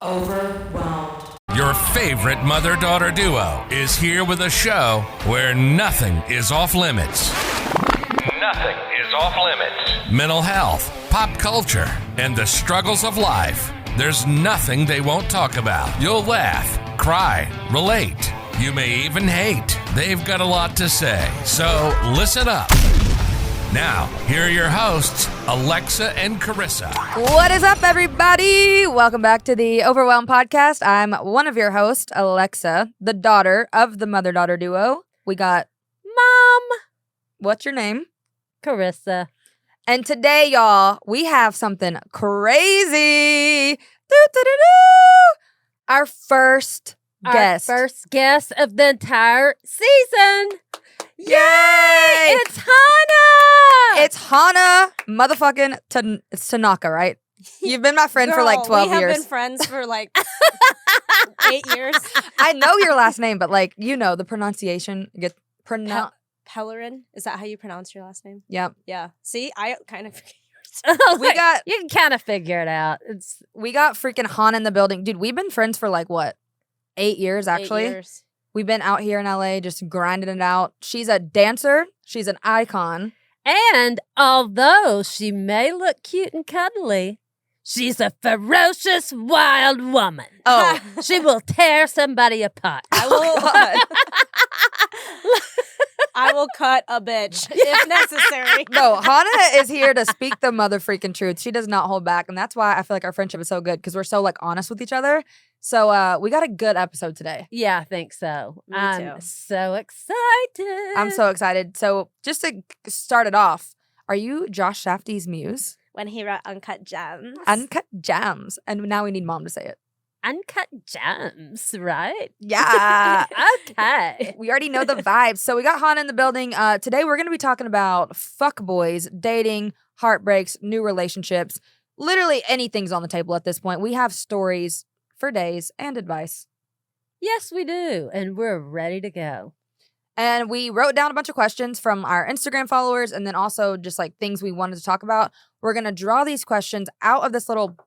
Overwhelmed. Your favorite mother-daughter duo is here with a show where nothing is off limits. Nothing is off limits. Mental health, pop culture, and the struggles of life. There's nothing they won't talk about. You'll laugh, cry, relate. You may even hate. They've got a lot to say, so listen up. Now, here are your hosts, Alexa and Carissa. What is up, everybody? Welcome back to the Overwhelmed podcast. I'm one of your hosts, Alexa, the daughter of the mother-daughter duo. We got Mom. What's your name? Carissa. And today, y'all, we have something crazy. Doo-doo-doo-doo. Our first guest. Our first guest of the entire season. Yay! It's Hana! It's Hana motherfucking Tanaka, right? You've been my friend for like 12 years. We have been friends for like 8 years. I know your last name, but like, you know, the pronunciation gets pronounced. Pellerin? Is that how you pronounce your last name? Yep. Yeah. See, I kind of forget yours. We got You can kind of figure it out. we got freaking Hana in the building. Dude, we've been friends for like what? 8 years actually. 8 years. We've been out here in LA just grinding it out. She's a dancer. She's an icon. And although she may look cute and cuddly, she's a ferocious wild woman. Oh. She will tear somebody apart. I will cut a bitch if necessary. No, Hana is here to speak the mother freaking truth. She does not hold back. And that's why I feel like our friendship is so good because we're so like honest with each other. So we got a good episode today. Yeah, I think so. Me I'm too. so excited. I'm so excited. So just to start it off, are you Josh Safdie's muse? When he wrote Uncut Gems. Uncut Gems. And now we need Mom to say it. Uncut gems, right? Yeah. Okay. We already know the vibes. So we got Hana in the building. Today we're going to be talking about fuckboys, dating, heartbreaks, new relationships. Literally anything's on the table at this point. We have stories for days and advice. Yes, we do. And we're ready to go. And we wrote down a bunch of questions from our Instagram followers and then also just like things we wanted to talk about. We're going to draw these questions out of this little,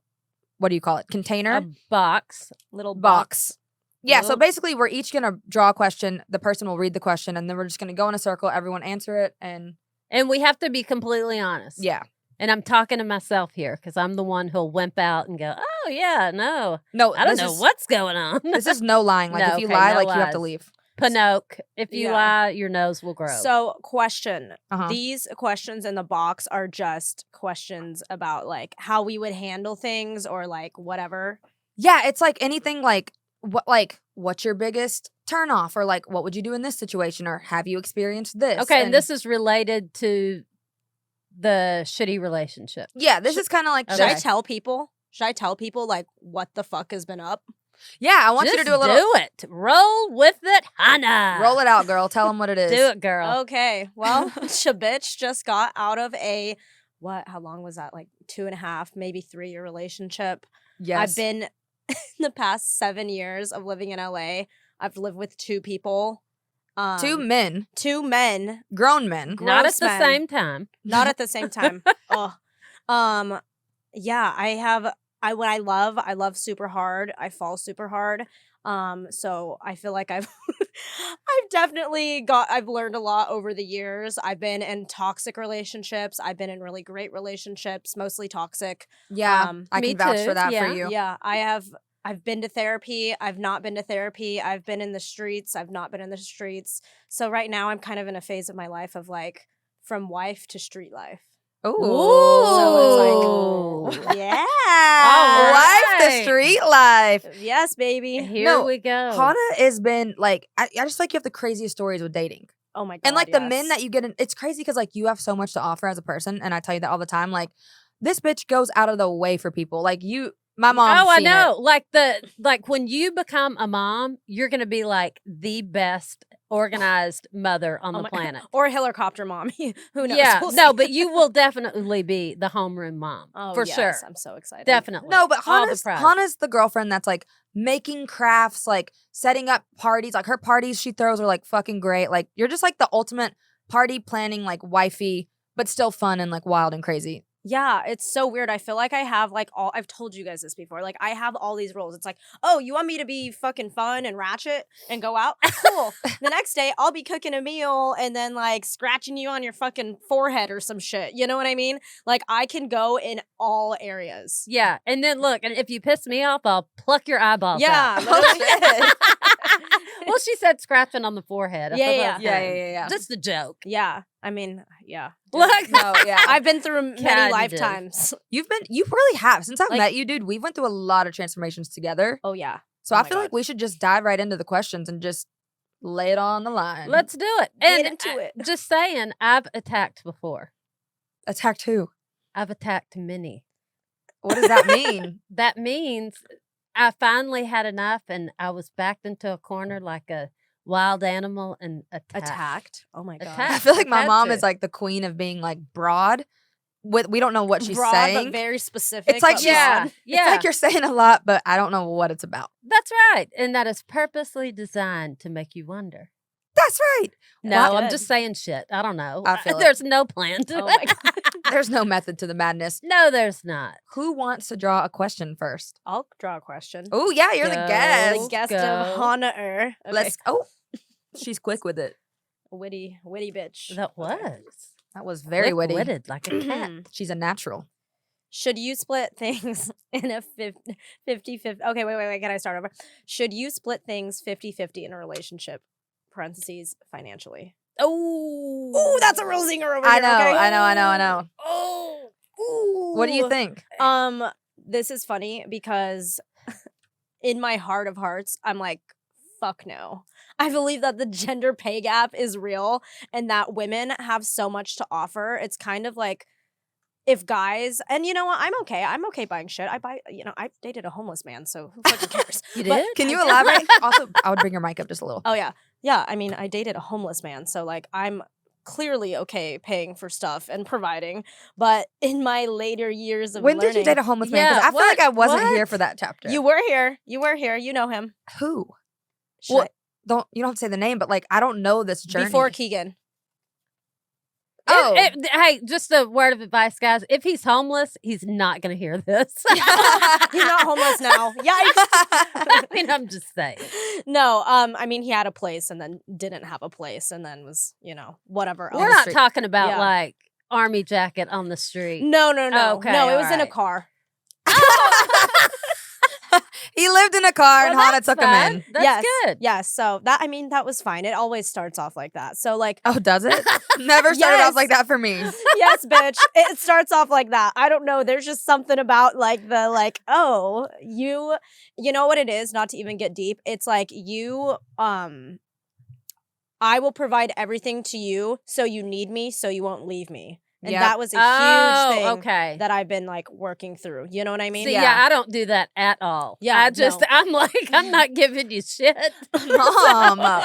what do you call it? Container? A box. Little box. Yeah, so Little- basically we're each going to draw a question. The person will read the question and then we're just going to go in a circle, everyone answer it, and And we have to be completely honest. yeah. And I'm talking to myself here because I'm the one who'll wimp out and go, oh, yeah, no. No, I don't this know is, what's going on. this is no lying. Like No, if you okay, lie, no like you have to lies. leave. Pinoke. If you Yeah. lie, your nose will grow. So, question. Uh-huh. These questions in the box are just questions about like how we would handle things or like whatever. Yeah, it's like anything like what's your biggest turn off or like what would you do in this situation or have you experienced this? okay, and this is related to the shitty relationship. yeah, this is kind of like Should I Okay. tell people? Should I tell people like what the fuck has been up? yeah, I want you to Just do a little do it. Roll with it, Hana. roll it out, girl. Tell them what it is. Do it, girl. Okay. Well, Shabitch just got out of a how long was that? Like 2.5, maybe 3 year relationship. Yes. I've been in the past 7 years of living in LA. I've lived with 2 people. two men, 2 men, grown men. Gr- Not at gross the men. same time. not at the same time. Oh. Yeah, I love super hard. I fall super hard. So I feel like I've I've learned a lot over the years. I've been in toxic relationships. I've been in really great relationships, mostly toxic. Yeah, I me can vouch too, for that yeah. for you. Yeah, I've been to therapy. I've not been to therapy. I've been in the streets. I've not been in the streets. So right now I'm kind of in a phase of my life of like from wife to street life. Ooh. So it's like, yeah. All Life, the right. street life. Yes, baby. Here No, we go. Hana has been like, I just like you have the craziest stories with dating. Oh my god. And like the men yes. that you get in, it's crazy because like you have so much to offer as a person. And I tell you that all the time. Like this bitch goes out of the way for people. Like my mom. Oh, I know. Like when you become a mom, you're gonna be like the best organized mother on the planet. Or helicopter mom. Who knows? Yeah, We'll no, see. but you will definitely be the homeroom mom Oh, for yes, sure. I'm so excited. Definitely. No, but All the Hana's prize. the girlfriend that's like making crafts, like setting up parties. Like her parties she throws are like fucking great. Like you're just like the ultimate party planning, like wifey, but still fun and like wild and crazy. Yeah, it's so weird. I feel like I have like I've told you guys this before. Like I have all these rules. It's like, oh, you want me to be fucking fun and ratchet and go out? Cool. The next day I'll be cooking a meal and then like scratching you on your fucking forehead or some shit. You know what I mean? Like I can go in all areas. Yeah. And then look, and if you piss me off, I'll pluck your eyeballs Yeah. out. literally. Well, she said scratching on the forehead. I Yeah, thought yeah, that was yeah. fine. Just a joke. Yeah. I mean, yeah. Look. No, yeah. I've been through many God, you did. lifetimes. You really have. Since I've Like- met you, dude, we went through a lot of transformations together. Oh yeah. So Oh I my feel God. like we should just dive right into the questions and just lay it on the line. Let's do it. Get And into it. Just saying, I've attacked before. attack who? I've attacked many. What does that mean? That means I finally had enough and I was backed into a corner like a wild animal and attacked. Oh my god. I Attacked. feel like my Had mom to. is like the queen of being like broad. We don't know what she's Broad, saying. but very specific. It's like but she's- Yeah. broad. Yeah. It's like you're saying a lot, but I don't know what it's about. That's right. And that is purposely designed to make you wonder. That's right. No, Wow. I'm Good. just saying shit. I don't know. I feel it. There's no plan to Oh it. my god. There's no method to the madness. No, there's not. Who wants to draw a question first? I'll draw a question. Oh yeah, you're the Go. guest. The guest go. of Hana. Okay. Let's. Oh, she's quick with it. Witty bitch. That was. That was very witty. Quick-witted, like a cat. She's a natural. Should you split things in a 50-50? Okay, wait. Can I start over? Should you split things 50-50 in a relationship? Parentheses, financially. Oh. Ooh, that's a real zinger over I here. know, Okay? I know. Oh. Ooh. What do you think? This is funny because in my heart of hearts, I'm like, fuck no. I believe that the gender pay gap is real and that women have so much to offer. It's kind of like if guys, and you know what, I'm okay buying shit. I dated a homeless man, so who fucking cares? You But- did? Can you elaborate? Also, I would bring your mic up just a little. Oh yeah. Yeah, I mean, I dated a homeless man, so like I'm clearly okay paying for stuff and providing, but in my later years of When did you learning- date a homeless man? Because Yeah, I feel like I wasn't here what? for that chapter. You were here. You know him. Who? Should Well, you don't have to say the name, but like I don't know this I- journey. before Keegan. Oh. Hey, just a word of advice, guys. If he's homeless, he's not going to hear this. He's not homeless now. Yikes. I mean, I'm just saying. No, I mean he had a place and then didn't have a place and then was, whatever. On We're the not street. talking about Yeah. like army jacket on the street. No. Okay, No, it was in a alright. car. He lived in a car and Well, Hana that's took fine. him in. That's Yes. good. Yeah, so that was fine. It always starts off like that. So like Oh, does it? Never started Yes. off like that for me. yes, bitch. It starts off like that. I don't know. There's just something about like the like, oh, you know what it is, not to even get deep. It's like you I will provide everything to you so you need me so you won't leave me. And Yep. that was a Oh, huge thing okay. that I've been like working through. You know what I mean? See, yeah, I don't do that at all. Yeah, I'm like, I'm not giving you shit. Mom. No,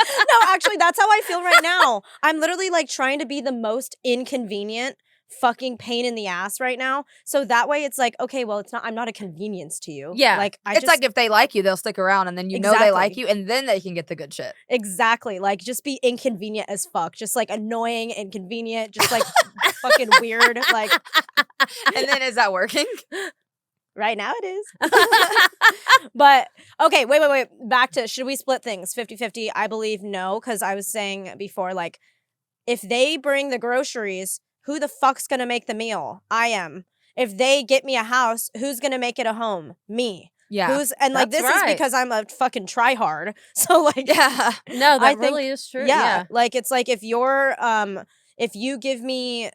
actually, that's how I feel right now. I'm literally like trying to be the most inconvenient fucking pain in the ass right now. So that way it's like, okay, well, I'm not a convenience to you. Yeah. Like It's like if they like you, they'll stick around and then you know they like Exactly. you and then they can get the good shit. exactly like just be inconvenient as fuck. Just like annoying, inconvenient, just like fucking weird. Like And then is that working? right now it is. But okay, wait. Back to should we split things 50-50? I believe no, because I was saying before, like, if they bring the groceries, who the fuck's gonna make the meal? I am. If they get me a house, who's gonna make it a home? Me. Yeah. Who's and like That's this right. is because I'm a fucking tryhard. So like Yeah. No, that I think- really is true. yeah, like it's like if you give me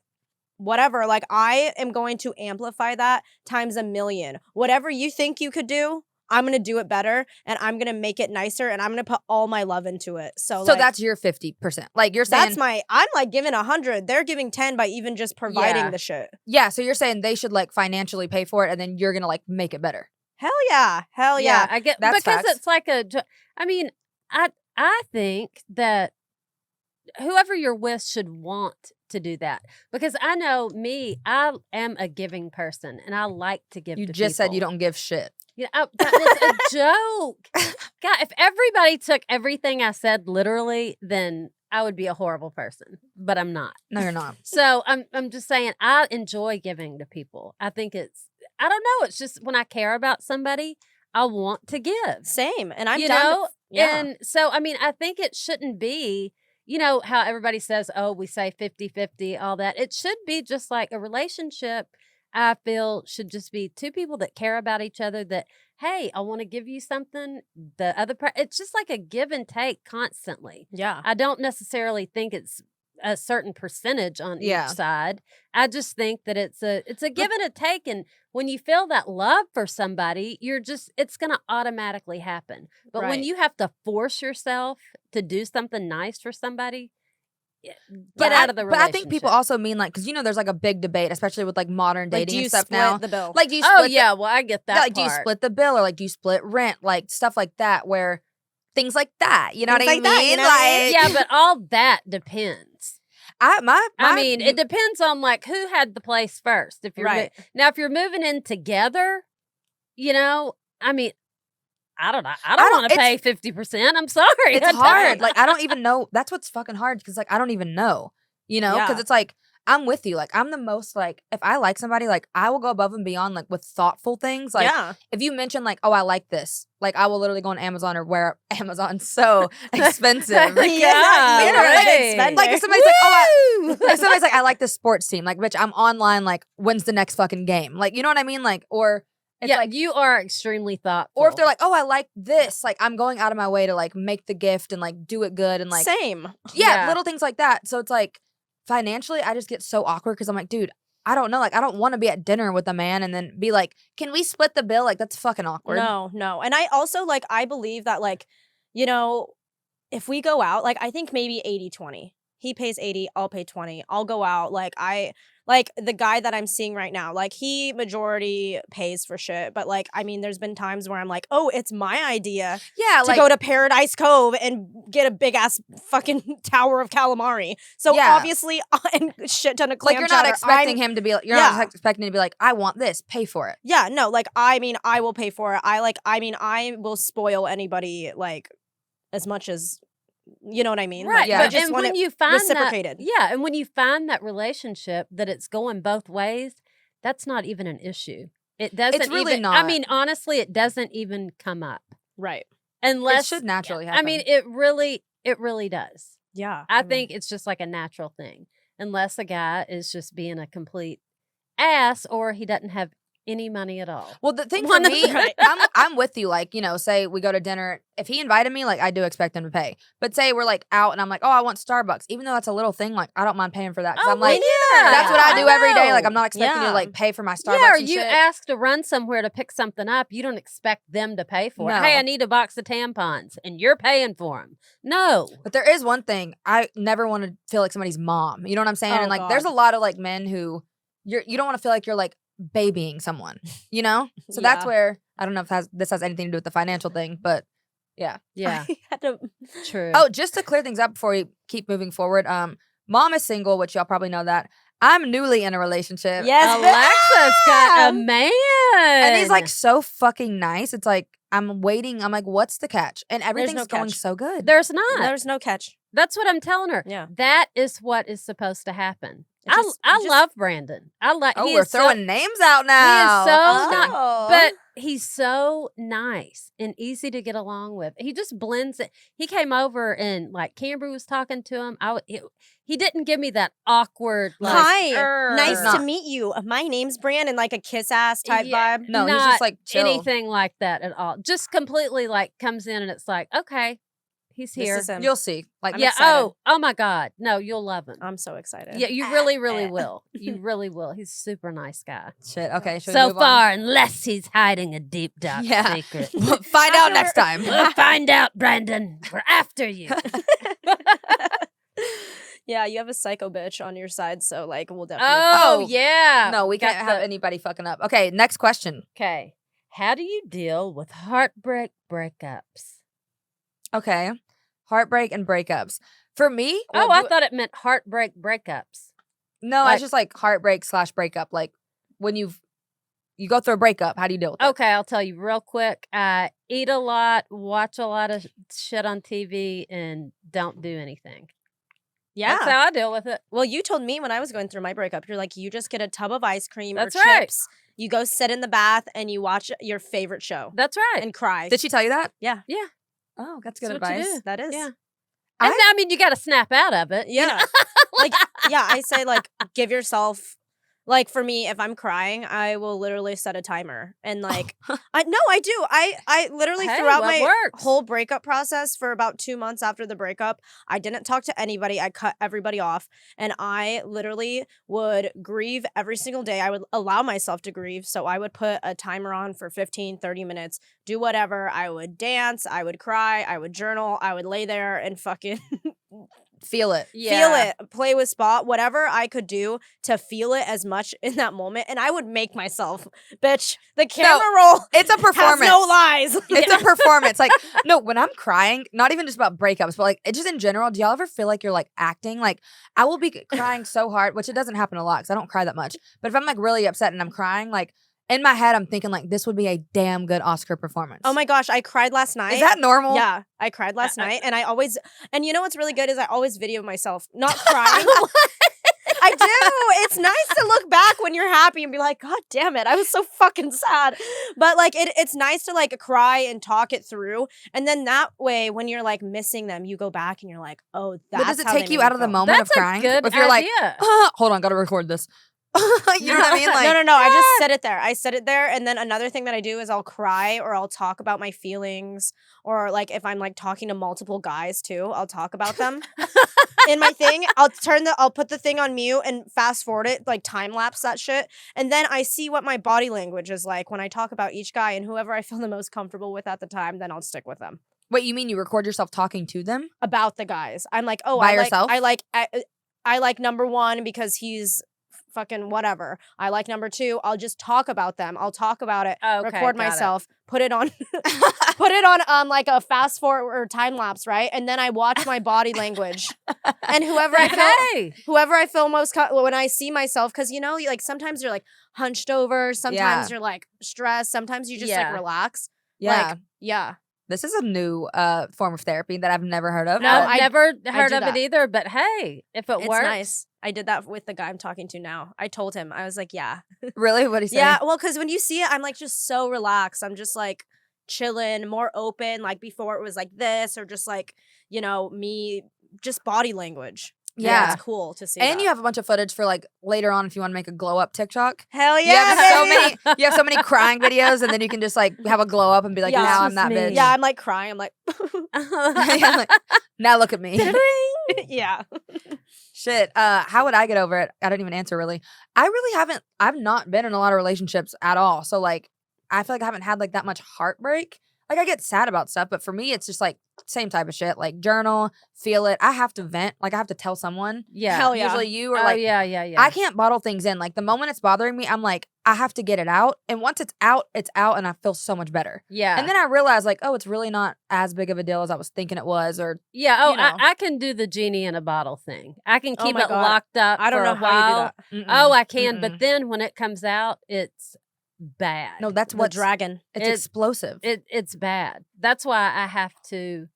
whatever, like I am going to amplify that times a million. Whatever you think you could do, I'm going to do it better and I'm going to make it nicer and I'm going to put all my love into it. So So like, that's your 50%. Like you're saying I'm like giving 100. They're giving 10 by even just providing Yeah. the shit. yeah, so you're saying they should like financially pay for it and then you're going to like make it better. Hell yeah. Hell yeah. I get That's because facts. it's like I mean, I think that whoever you're with should want to do that because I know me, I am a giving person and I like to give. You to just said you people. don't give shit. Yeah, that was a joke. God, if everybody took everything I said literally, then I would be a horrible person, but I'm not. No, you're not. So I'm just saying I enjoy giving to people. I think I don't know, it's just when I care about somebody, I want to give. Same. And I'm you down know? to, yeah. And so I mean, I think it shouldn't be, you know, how everybody says, oh, we say 50-50, all that. It should be just like a relationship. I feel should just be two people that care about each other, that, hey, I want to give you something. The other part, it's just like a give and take constantly. Yeah. I don't necessarily think it's a certain percentage on Yeah. each side. I just think that it's a give and a take. And when you feel that love for somebody, it's going to automatically happen. But when Right. you have to force yourself to do something nice for somebody, get But out of the But relationship. I think people also mean like, because there's like a big debate, especially with like modern Like, dating do you and stuff split now. the bill? Like, do you Oh split yeah, well I get that. like, do you part. split the bill, or like, do you split rent, like stuff like that, where things like that, you know Things what I like that, mean? you know what I mean? Like, Yeah, but all that depends. I mean, it depends on like who had the place first. If you're Right. now, if you're moving in together, you know, I mean, I don't know. I don't want to pay 50%. I'm sorry. it's I don't. hard. Like, I don't even know. That's what's fucking hard, because like I don't even know, because Yeah. it's like I'm with you. Like, I'm the most like, if I like somebody, like I will go above and beyond, like with thoughtful things. Like, yeah. if you mention like, oh, I like this, like I will literally go on Amazon, or where Amazon's so expensive. Yeah, you're a big right. spender. Like if somebody's like, oh, Woo! like somebody's like, I like this sports team. Like, bitch, I'm online. Like, when's the next fucking game? Like, you know what I mean? Like, or it's yeah, like, you are extremely thoughtful. or if they're like, oh, I like this. Like, I'm going out of my way to like make the gift and like do it good and like, Same. yeah, Yeah. little things like that. So it's like financially, I just get so awkward, because I'm like, dude, I don't know. Like, I don't want to be at dinner with a man and then be like, can we split the bill? Like, that's fucking awkward. No. And I also like, I believe that like, if we go out, like I think maybe 80-20. He pays 80, I'll pay 20. I'll go out. Like the guy that I'm seeing right now, like he majority pays for shit. But like, I mean, there's been times where I'm like, oh, it's my idea Yeah, to like, go to Paradise Cove and get a big ass fucking tower of calamari. So Yeah. obviously, and shit ton of clam like you're not chowder, expecting him to be like, you're Yeah. not expecting him to be like, I want this, pay for it. Yeah, no, like I mean, I will pay for it. I will spoil anybody like as much as, you know what I mean? right. Like, Yeah. I But just and want when it you find reciprocated. that, and when you find that relationship that it's going both ways, that's not even an issue. It doesn't. really even, I not. mean, honestly, it doesn't even come up Right. unless It should naturally happen. I mean, it really does. Yeah. I think it's just like a natural thing, unless a guy is just being a complete ass or he doesn't have any money at all. Well, the thing for One of me, the- I'm with you. Like, say we go to dinner. If he invited me, like I do expect him to pay. But say we're like out and I'm like, oh, I want Starbucks. Even though that's a little thing, like I don't mind paying for that. 'Cause I'm like, that's what I do every day. Like I'm not expecting you to Yeah. like pay for my Starbucks. Yeah, or and you shit. ask to run somewhere to pick something up, you don't expect them to pay for it. No. Hey, I need a box of tampons, and you're paying for them. No. But there is one thing, I never want to feel like somebody's mom. You know what I'm saying? Oh, and like, God. there's a lot of like men who you don't want to feel like you're like babying someone. You know? So that's Yeah. where I don't know if this has anything to do with the financial thing, but yeah. Yeah, I had to, true. Oh, just to clear things up before we keep moving forward. Mom is single, which y'all probably know that. I'm newly in a relationship. yes, Alexa's got a ma'am. man. And he's like so fucking nice. It's like I'm waiting. I'm like, what's the catch? And everything's no going catch. so good. There's not. There's no catch. That's what I'm telling her. Yeah. That is what is supposed to happen. It just- I it just- love Brandon. I like. Oh, he we're is so- throwing names out now. so nice. Oh. But he's so nice and easy to get along with. He just blends it. He came over and like Camber was talking to him. He didn't give me that awkward like, Hi, "Err." nice He's to not. meet you. My name's Brandon, like a kiss ass type Yeah. vibe. No, he's Not just like chill. anything like that at all. Just completely like comes in and it's like, okay, he's This here. is him. You'll see. Like, I'm Yeah. excited. Oh my God. No, you'll love him. I'm so excited. Yeah, you really will. You really will. He's a super nice guy. shit. Okay. Should we So move on? far, unless he's hiding a deep dark Yeah. secret. Find out next time. We'll find out, Brandon. We're after you. Yeah, you have a psycho bitch on your side, so like we'll definitely. Oh, yeah. No, we Got can't have the- anybody fucking up. Okay. Next question. Okay. How do you deal with heartbreak breakups? Okay. Heartbreak and breakups. For me, Oh, I thought it meant heartbreak breakups. no, like- it's just like heartbreak / breakup. Like when you go through a breakup, how do you deal with it? Okay, I'll tell you real quick. I eat a lot, watch a lot of shit on TV, and don't do anything. Yeah. That's how I deal with it. Well, you told me when I was going through my breakup, you're like, you just get a tub of ice cream That's or right. chips. You go sit in the bath and you watch your favorite show That's right. and cry. Did she tell you that? Yeah. Yeah. Oh, that's good That's what you advice. do. That is. Yeah. And I mean, you got to snap out of it. you Yeah. know? Like, yeah, I say, like, give yourself, like, for me, if I'm crying, I will literally set a timer. And, like, I do. I literally, Hey, throughout what my works? whole breakup process for about 2 months after the breakup, I didn't talk to anybody. I cut everybody off. And I literally would grieve every single day. I would allow myself to grieve. So I would put a timer on for 15, 30 minutes, do whatever. I would dance. I would cry. I would journal. I would lay there and fucking Feel it. feel it, play with Spot, whatever I could do to feel it as much in that moment. And I would make myself, bitch, the camera roll It's a has performance. no lies. It's a performance. Like, no, when I'm crying, not even just about breakups, but like, it just in general, do y'all ever feel like you're like acting? Like, I will be crying so hard, which it doesn't happen a lot because I don't cry that much. But if I'm like really upset and I'm crying, like, in my head, I'm thinking like, this would be a damn good Oscar performance. Oh my gosh, I cried last night. Is that normal? Yeah, I cried last night. And and you know what's really good is I always video myself not crying. I do. It's nice to look back when you're happy and be like, God damn it, I was so fucking sad. But like it's nice to like cry and talk it through. And then that way, when you're like missing them, you go back and you're like, oh, that's But does it how they take you made out me of the feel. moment That's of a crying? good If you're like, idea. hold on, gotta record this. You know what I mean? Like, No. I just set it there. I set it there. And then another thing that I do is I'll cry or I'll talk about my feelings. Or like if I'm like talking to multiple guys too, I'll talk about them. In my thing, I'll put the thing on mute and fast forward it, like time lapse that shit. And then I see what my body language is like when I talk about each guy, and whoever I feel the most comfortable with at the time, then I'll stick with them. Wait, you mean you record yourself talking to them? About the guys. I'm like, oh, By yourself? I like number one because he's fucking whatever. I like number two. I'll just talk about them. I'll talk about it. Okay, Record got it. myself. Put it on. Put it on like a fast forward or time lapse, right? And then I watch my body language. And whoever I feel most when I see myself, because you know, like sometimes you're like hunched over. Sometimes you're like stressed. Sometimes you just like relax. Yeah. Like, yeah. This is a new form of therapy that I've never heard of. No, but- I've never heard do of that. it either. But hey, if it It's works, nice. I did that with the guy I'm talking to now. I told him. I was like, yeah. Really? What do you say? Yeah, well, because when you see it, I'm like just so relaxed. I'm just like chilling, more open. Like before it was like this or just like, you know, me, just body language. Yeah. It's cool to see. And that. you have a bunch of footage for like later on if you want to make a glow up TikTok. Hell You yeah, have baby. you have so many crying videos, and then you can just like have a glow up and be like, Yeah. now This I'm that was me. bitch. Yeah, I'm like crying. I'm like, Yeah, like, now look at me. yeah. Shit. How would I get over it? I don't even answer really. I've not been in a lot of relationships at all. So like I feel like I haven't had like that much heartbreak. Like I get sad about stuff, but for me it's just like same type of shit. Like journal, feel it. I have to vent. Like I have to tell someone. yeah. Hell yeah. Usually you or Oh, like yeah. I can't bottle things in. Like the moment it's bothering me, I'm like, I have to get it out. And once it's out, and I feel so much better. Yeah. And then I realize like, oh, it's really not as big of a deal as I was thinking it was. Or yeah. Oh, you know. I can do the genie in a bottle thing. I can Oh keep my it God. locked up. I don't for know a how you do while. that. Oh, I can. Mm-mm. But then when it comes out, it's bad. no, that's The what dragon. it's it- explosive. It's bad. That's why I have to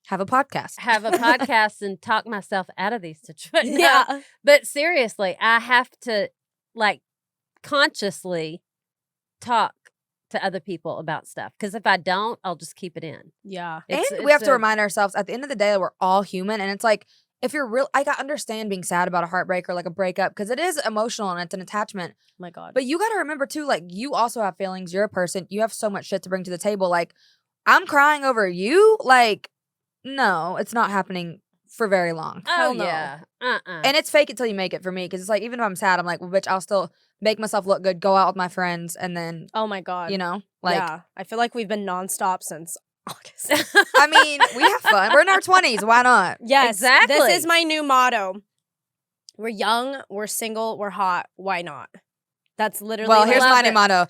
Have a podcast. have a podcast and talk myself out of these situations. No, Yeah. but seriously, I have to like consciously talk to other people about stuff because if I don't, I'll just keep it in. Yeah. And It's- we have it's to a- remind ourselves at the end of the day, we're all human. And it's like, if you're real, I understand being sad about a heartbreak or like a breakup because it is emotional and it's an attachment. Oh my God. But you got to remember too, like you also have feelings. You're a person. You have so much shit to bring to the table. Like I'm crying over you. Like, no, it's not happening for very long. Oh Hell no. yeah. And it's fake it till you make it for me. Cause it's like, even if I'm sad, I'm like, well, bitch, I'll still make myself look good, go out with my friends. And then, Oh my God. you know, like, yeah. I feel like we've been nonstop since August. I mean, we have fun. We're in our 20s. Why not? Yes. Exactly. This is my new motto. We're young, we're single, we're hot. Why not? That's literally Well, like, here's love my new it. motto.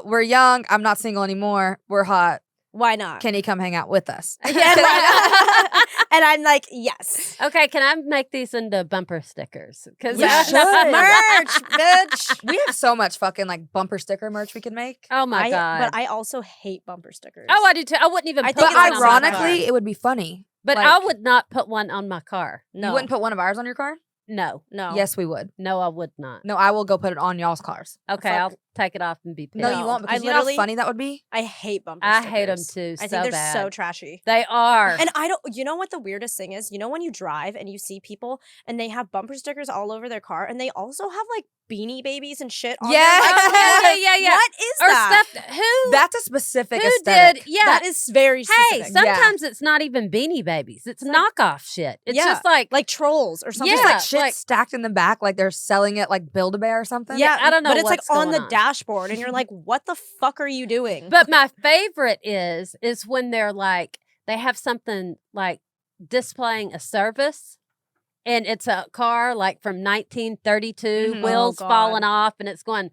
We're young. I'm not single anymore. We're hot. why not? Can he come hang out with us? Yeah, why not? And I'm like, yes. Okay, can I make these into bumper stickers? Because You should. Merch, bitch. We have so much fucking like bumper sticker merch we could make. Oh my god! But I also hate bumper stickers. I do too. I wouldn't even. I put think But it's one on my car. ironically, it would be funny But Like, I would not put one on my car. No. You wouldn't put one of ours on your car? No. No. Yes, we would. No, I would not. No, I will go put it on y'all's cars. Okay, Fuck. I'll take it off and be pissed. No, you No. won't because I you know how literally- funny that would be? I hate bumper I stickers. hate them too. I so think they're bad. so trashy. They are. And I don't, you know what the weirdest thing is? You know when you drive and you see people and they have bumper stickers all over their car and they also have like beanie babies and shit on Yes. their Oh, yeah. What is or that? stuff. Who? That's a specific who aesthetic. did? Yeah. That is very Hey, specific. sometimes it's not even Beanie Babies. It's like- knockoff shit. It's Yeah, just like like trolls or something. Just Yeah, like shit like- stacked in the back, like they're selling it like Build-A-Bear or something. Yeah, I don't know But it's like what's on the going on. dashboard and you're like, what the fuck are you doing? But my favorite is when they're like they have something like displaying a service, and it's a car like from 1932, Mhm. wheels Oh, God. falling off, and it's going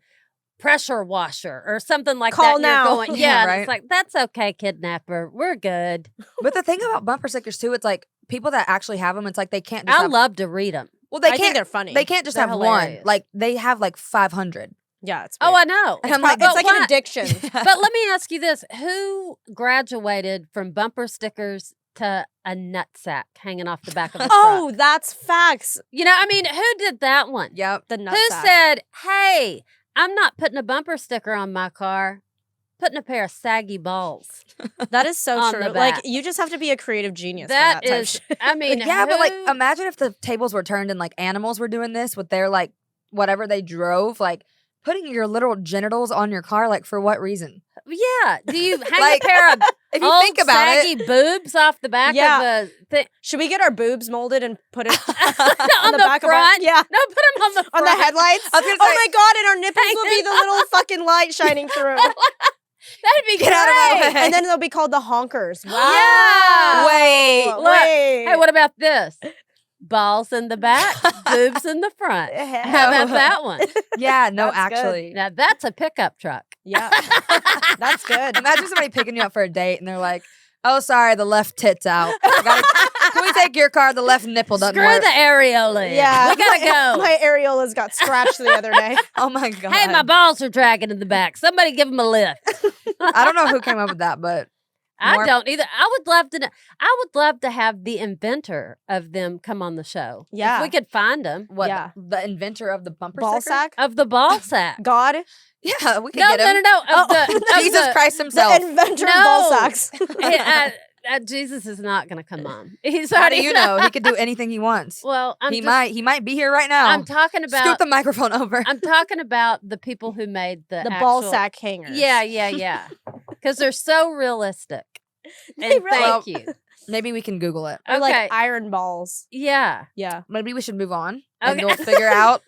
pressure washer or something like Call that. now. You're going, Yeah, yeah, and right. it's like that's okay, kidnapper. We're good. But the thing about bumper stickers too, it's like people that actually have them, it's like they can't just I have, love to read them. well, they I think can't, they're funny. they can't just They're have one. hilarious. Like they have like 500. Yeah, it's Oh, weird. I know. And I'm Pro- like, it's but like why- an addiction. But let me ask you this: who graduated from bumper stickers to a nutsack hanging off the back of a truck? Oh, that's facts. You know, I mean, who did that one? Yep. The Who nutsack. said, "Hey, I'm not putting a bumper sticker on my car, putting a pair of saggy balls." That is so on true. the Like back. you just have to be a creative genius. That for that type is, of shit. I mean, Yeah, but like who- imagine if the tables were turned and like animals were doing this with their like whatever they drove, like putting your literal genitals on your car, like for what reason? yeah. Do you hang Like, a pair of If you old think about saggy it, boobs off the back Yeah. of a thing Should we get our boobs molded and put it on the back front? of our yeah. No, put them on the On front. the headlights? I was gonna Oh say- my god, and our nipples will be Hang the it little fucking light shining through. That'd be Get great. out of my way. And then they'll be called the honkers. Wow. Yeah. Wait, Look. Wait. Hey, what about this? Balls in the back, boobs in the front. How about that one? yeah, no, That's good. actually. Now that's a pickup truck. Yeah. That's good. Imagine somebody picking you up for a date and they're like, "Oh, sorry, the left tit's out. Can we take your car? The left nipple doesn't Screw work." the areola. Yeah. We gotta go. My areolas got scratched the other day. Oh my god! Hey, my balls are dragging in the back. Somebody give them a lift. I don't know who came up with that, but More- I don't either. I would love to know. I would love to have the inventor of them come on the show. Yeah. If we could find him. what? Yeah. The inventor of the bumper Ball sticker? sack? Of the ball sack. God? Yeah, we could No, get no, him. no, no. Of Oh, the, of Jesus the- Christ himself. The inventor of No. ball sacks. Jesus is not going to come on. He's How do already. you know? He could do anything he wants. Well, He might be here right now. I'm talking Scoot about. the microphone over. I'm talking about the people who made the ball actual- sack hangers. Yeah. Because they're so realistic. They And really- thank you. Maybe we can Google it. Or Okay. like iron balls. Yeah. Yeah. Maybe we should move on and Okay. we'll figure out.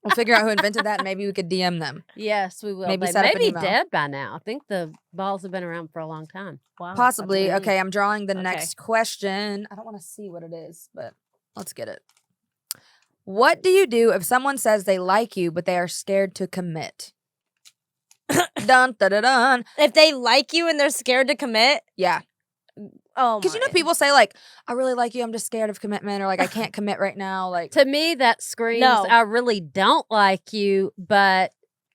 We'll figure out who invented that, and maybe we could DM them. Yes, we will. Maybe They set up may an be email. dead by now. I think the balls have been around for a long time. Wow. Possibly. That's weird. Okay, I'm drawing the Okay. next question. I don't want to see what it is, but let's get it. What do you do if someone says they like you, but they are scared to commit? Dun, dun, dun, dun. If they like you and they're scared to commit, Yeah. oh Because you know, my. people say, like, I really like you, I'm just scared of commitment, or like, I can't commit right now. Like, To me, that screams, No. I really don't like you, but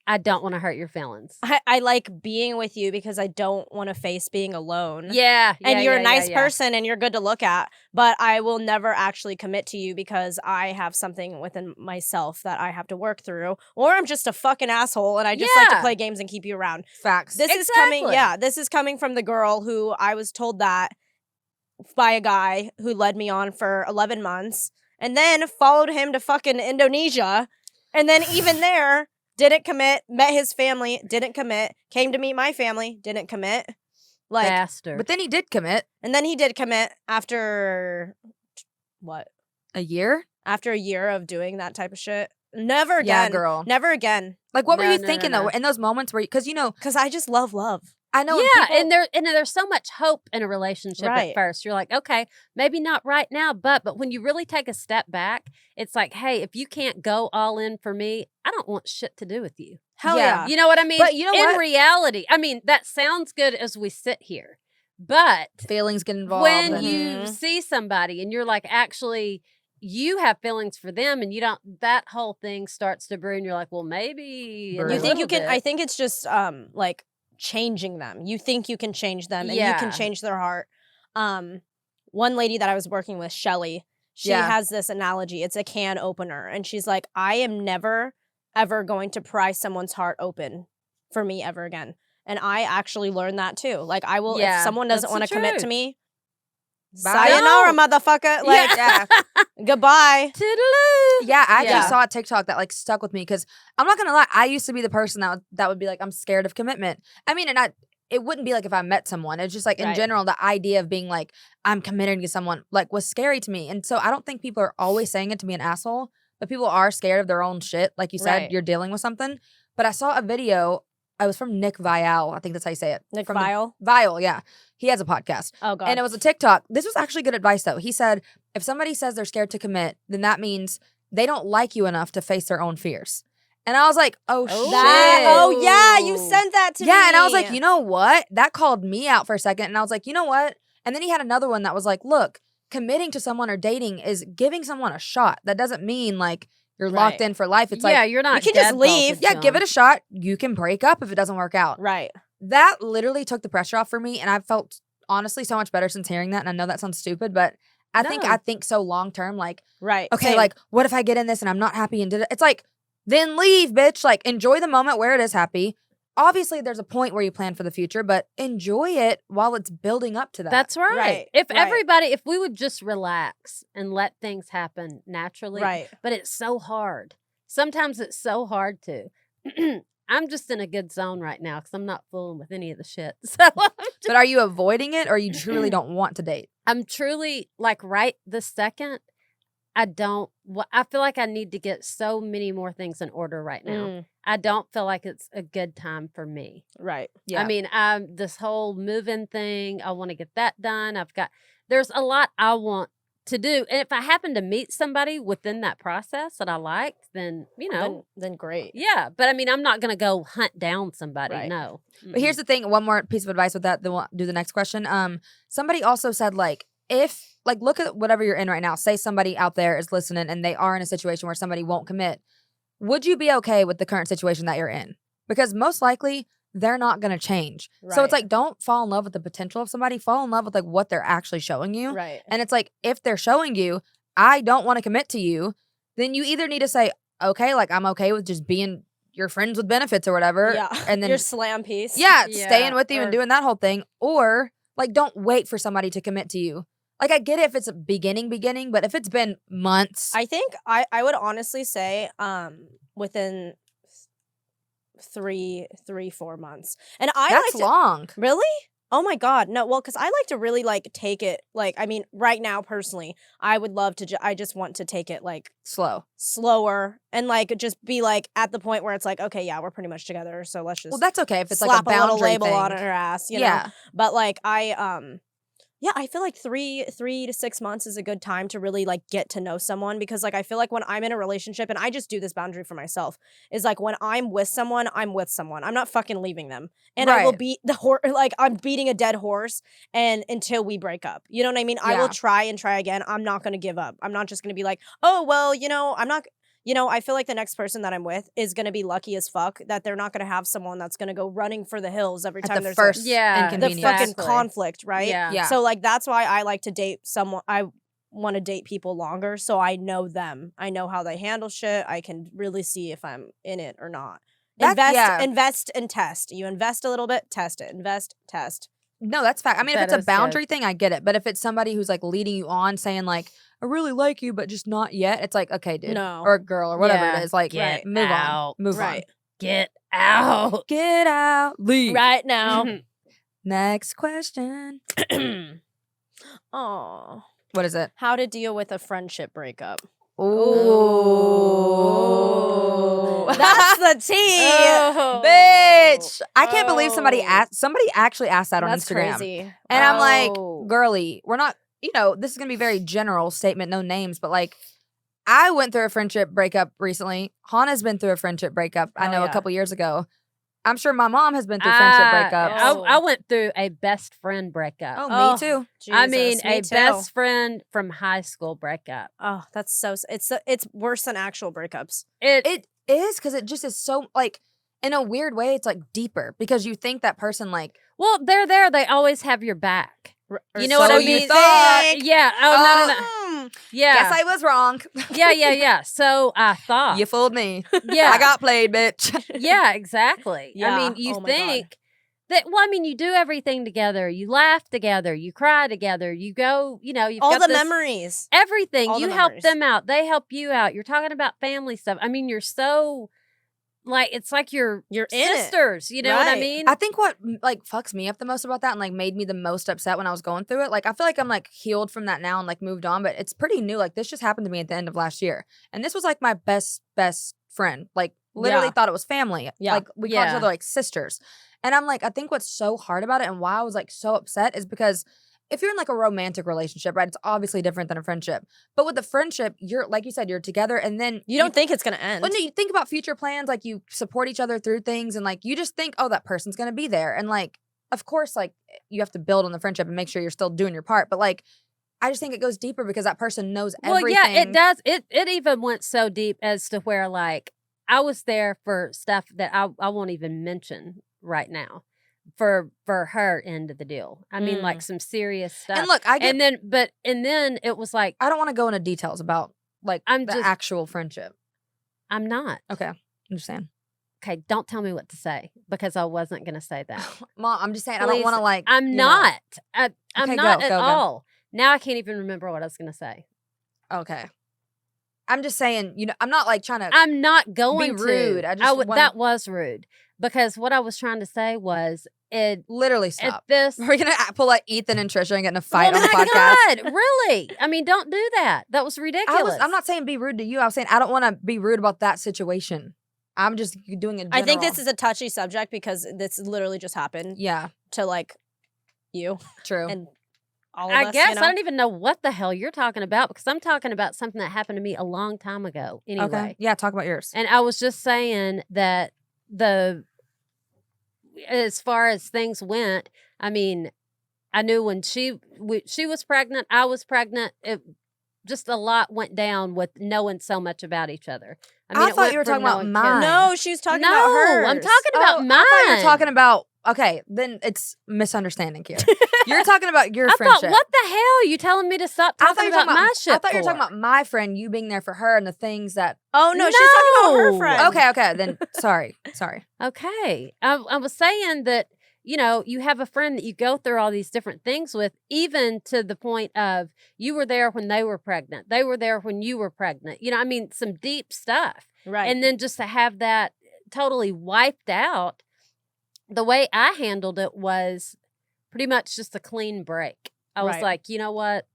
I don't want to hurt your feelings. I like being with you because I don't want to face being alone. Yeah. And you're yeah, a nice yeah. person and you're good to look at, but I will never actually commit to you because I have something within myself that I have to work through, or I'm just a fucking asshole and I just like to Yeah. play games and keep you around. facts. This is coming, Exactly. yeah, this is coming from the girl who I was told that by a guy who led me on for 11 months and then followed him to fucking Indonesia. And then even there, didn't commit, met his family, didn't commit, came to meet my family, didn't commit. Like, Bastard. But then he did commit and then he did commit after what? a year. After a year of doing that type of shit. Never Yeah, again. girl. Never again. Like, what were No, you no, no, thinking no. though in those moments where, because you know, Because I just love love. I know. when Yeah, people, and there's so much hope in a relationship Right. at first. You're like, okay, maybe not right now, but when you really take a step back, it's like, hey, if you can't go all in for me, I don't want shit to do with you. Hell Yeah. yeah. You know what I mean? But you know in what? reality, I mean, that sounds good as we sit here, but feelings get involved. when and- you Mhm. see somebody and you're like, actually, you have feelings for them and you don't, that whole thing starts to brew and you're like, well, maybe. in a You You think you little can I bit. think it's just like changing them. You think you can change them and you Yeah. can change their heart. one lady that I was working with, Shelly, she has this analogy. It's a can opener. And she's like, I am never, ever going to pry someone's heart open for me ever again. And I actually learned that too. Like, I will, if someone doesn't want to commit to me, sayonara, motherfucker. Like, goodbye. Toodaloo. Yeah, I actually saw a TikTok that like stuck with me because I'm not gonna lie, I used to be the person that would be like, I'm scared of commitment. I mean, and it wouldn't be like if I met someone. It's just like in general, the idea of being like, I'm committed to someone like was scary to me. And so I don't think people are always saying it to be an asshole, but people are scared of their own shit. Like you said, you're dealing with something. But I saw a video. It was from Nick Vial. I think that's how you say it. Nick Vial? Vial, yeah. He has a podcast. Oh, God. And it was a TikTok. This was actually good advice, though. He said, if somebody says they're scared to commit, then that means they don't like you enough to face their own fears. And I was like, oh, shit. Oh, yeah. You sent that to me. Yeah, and I was like, you know what? That called me out for a second. And I was like, you know what? And then he had another one that was like, look, committing to someone or dating is giving someone a shot. That doesn't mean like you're locked in for life. It's like, you're not. You can just leave. Yeah, give it a shot. You can break up if it doesn't work out. Right. That literally took the pressure off for me. And I've felt honestly so much better since hearing that. And I know that sounds stupid, but I think so long term, like, okay, Same. like, what if I get in this and I'm not happy and did it? It's like, then leave, bitch. Like, enjoy the moment where it is happy. Obviously, there's a point where you plan for the future, but enjoy it while it's building up to that. That's right. Right, If right. everybody, if we would just relax and let things happen naturally. Right. But it's so hard. Sometimes it's so hard to. I'm just in a good zone right now because I'm not fooling with any of the shit. So But are you avoiding it or you truly don't want to date? I'm truly like right this second. I feel like I need to get so many more things in order right now. I don't feel like it's a good time for me. Right. Yeah. I mean, this whole move-in thing, I want to get that done. There's a lot I want to do. And if I happen to meet somebody within that process that I liked, then, you know. Then great. Yeah. But I mean, I'm not going to go hunt down somebody. Right. No. But here's the thing. One more piece of advice with that. Then we'll do the next question. Somebody also said, like, if, like, look at whatever you're in right now. Say somebody out there is listening and they are in a situation where somebody won't commit. Would you be okay with the current situation that you're in? Because most likely they're not going to change. So it's like, don't fall in love with the potential of somebody. Fall in love with like what they're actually showing you. Right. And it's like, if they're showing you, I don't want to commit to you, then you either need to say, okay, like I'm okay with just being your friends with benefits or whatever. Yeah. And then your slam piece. Yeah, Yeah, staying with you and or- doing that whole thing. Or like, don't wait for somebody to commit to you. Like, I get it if it's a beginning, but if it's been months. I think I would honestly say within 3-4 months. And I that's like to, long. Really? Oh my God. No, well, because I like to really like take it, like, I mean, right now, personally, I would love to, I just want to take it like slower and like just be like at the point where it's like, okay, yeah, we're pretty much together. So let's just Well, that's okay if it's slap like a boundary little label thing. on her ass, you know? But like yeah, I feel like 3 to 6 months is a good time to really like get to know someone, because like I feel like when I'm in a relationship, and I just do this boundary for myself, is like when I'm with someone, I'm with someone. I'm not fucking leaving them. And I will beat the horse, like I'm beating a dead horse and until we break up. You know what I mean? I will try and try again. I'm not going to give up. I'm not just going to be like, oh, well, you know, I'm not. You know, I feel like the next person that I'm with is going to be lucky as fuck that they're not going to have someone that's going to go running for the hills every time the there's first the inconvenience. fucking Exactly. conflict, right? Yeah. So like that's why I like to date someone. I want to date people longer so I know them. I know how they handle shit. I can really see if I'm in it or not. Invest and test. You invest a little bit, test it. Invest, test. No, that's fact. I mean, if That it's a is boundary thing, I get it. But if it's somebody who's like leading you on, saying like, I really like you, but just not yet, it's like, okay, dude. No. Or girl or whatever Yeah. it is. Like, Get move out. on. Move Right. Get out. on. Get out. Leave. Right now. Next question. Oh. What is it? How to deal with a friendship breakup. Ooh. That's the tea. Bitch. I can't believe somebody Oh. actually asked that on That's Instagram. crazy. And I'm like, Oh. girly, we're not, you know, this is going to be very general statement, no names, but like, I went through a friendship breakup recently. Hana's been through a friendship breakup, I Oh, know, a yeah. couple years ago. I'm sure my mom has been through friendship breakups. I went through a best friend breakup. Oh, Oh. me too. I mean, Jesus, me a too. best friend from high school breakup. Oh, that's so. It's worse than actual breakups. It is because it just is so, like, in a weird way, it's like deeper because you think that person, like, Well, they're there. They always have your back. You know what I mean? Yeah. Oh, no. Yeah. Guess I was wrong. Yeah. So I thought. You fooled me. Yeah. I got played, bitch. Yeah, exactly. Yeah. I mean, you Oh my think that, well, I mean, you do everything together. You laugh together. You cry together. You go, you've all got the this, memories. everything. All You the help memories. them out. They help you out. You're talking about family stuff. I mean, you're so, like, it's like you're You're in it. sisters. You know what I Right. mean? I think what like fucks me up the most about that and like made me the most upset when I was going through it. Like I feel like I'm like healed from that now and like moved on, but it's pretty new. Like this just happened to me at the end of last year, and this was like my best friend. Like literally Yeah. thought it was family. Yeah. Like we called each Yeah. other like sisters, and I'm like I think what's so hard about it and why I was like so upset is because if you're in like a romantic relationship, right, it's obviously different than a friendship. But with a friendship, you're like you said, you're together, and then You don't think it's gonna end. well, no, you think about future plans, like you support each other through things, and like you just think, oh, that person's gonna be there, and like, of course, like you have to build on the friendship and make sure you're still doing your part. But like, I just think it goes deeper because that person knows Well, everything. yeah, it does. It even went so deep as to where, like, I was there for stuff that I won't even mention right now for her end of the deal. I mean, like some serious stuff. And look, I get. And then it was like, I don't want to go into details about like I'm the just- actual friendship. I'm not. Okay, I'm just saying, Okay, don't tell me what to say because I wasn't going to say that. Mom. I'm just saying, I don't want to Please, like. I'm you know. not. I'm Okay, not go, at go, go. all. Now I can't even remember what I was going to say. Okay, I'm just saying, I'm not like trying to. I'm not going rude. to. I just wanna- that was rude because what I was trying to say was literally at stop. this. We're gonna pull like Ethan and Trisha and get in a fight Oh on the my podcast. God, really? I mean, don't do that. That was ridiculous. I'm not saying be rude to you. I was saying I don't want to be rude about that situation. I'm just doing it. I think this is a touchy subject because this literally just happened yeah, to like you true. and all of I us. guess you know? I don't even know what the hell you're talking about because I'm talking about something that happened to me a long time ago. Anyway, Okay, yeah, talk about yours. and I was just saying that as far as things went, I mean, I knew when she was pregnant, I was pregnant. Just a lot went down with knowing so much about each other. I mean, I it thought went you were from talking about knowing mine. kids- No, she was talking no, about hers. I'm talking about mine. I thought you were talking about. Okay, then it's misunderstanding here. You're talking about your I friendship. thought, what the hell? You telling me to stop I thought talking you were about my shit? I thought you were talking for? about my friend, you being there for her, and the things that. Oh no, she's talking about her No. friend. Okay, then sorry. Okay. I was saying that, you have a friend that you go through all these different things with, even to the point of you were there when they were pregnant. They were there when you were pregnant. I mean, some deep stuff. Right. And then just to have that totally wiped out, the way I handled it was pretty much just a clean break. I was Right. like, you know what?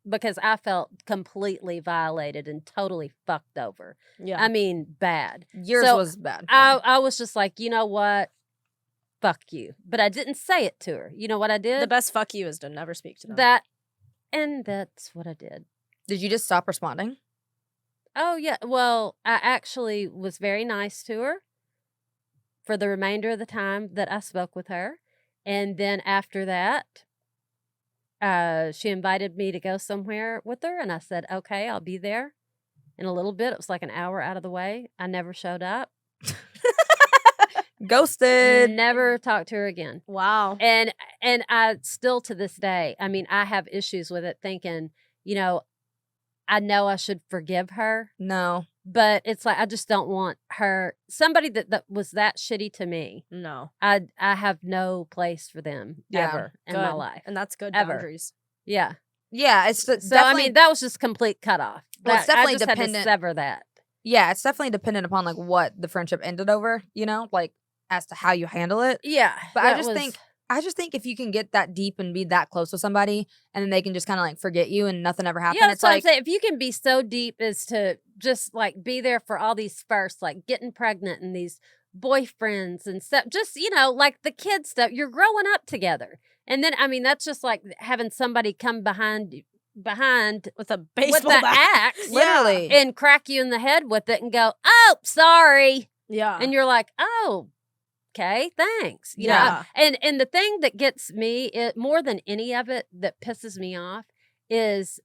Because I felt completely violated and totally fucked over. yeah. I mean, bad. Yours So, was bad. I was just like, you know what? Fuck you. But I didn't say it to her. You know what I did? the best fuck you is to never speak to them. And that's what I did. Did you just stop responding? Oh, yeah. Well, I actually was very nice to her for the remainder of the time that I spoke with her. And then after that, she invited me to go somewhere with her. And I said, okay, I'll be there in a little bit. It was like an hour out of the way. I never showed up. Ghosted. Never talked to her again. Wow. And I still to this day, I mean, I have issues with it thinking, I know I should forgive her, No. but it's like I just don't want her, somebody that was that shitty to me. No. I have no place for them Yeah, ever in my Good. life. And that's good Ever. boundaries. Yeah. Yeah, it's So definitely. I mean, that was just complete cutoff. Well, it's That- definitely I just had to dependent- sever that. yeah, it's definitely dependent upon like what the friendship ended over. Like as to how you handle it. Yeah. But I that just was- think if you can get that deep and be that close with somebody, and then they can just kind of like forget you and nothing ever happened. Yeah, that's it's what like I'm saying. If you can be so deep as to just like be there for all these firsts, like getting pregnant and these boyfriends and stuff, just, like the kid stuff, you're growing up together. And then, I mean, that's just like having somebody come behind With a with baseball the bat. axe literally. and crack you in the head with it and go, oh, sorry. Yeah. And you're like, oh, okay, thanks. You know, Yeah. and the thing that gets me more than any of it that pisses me off is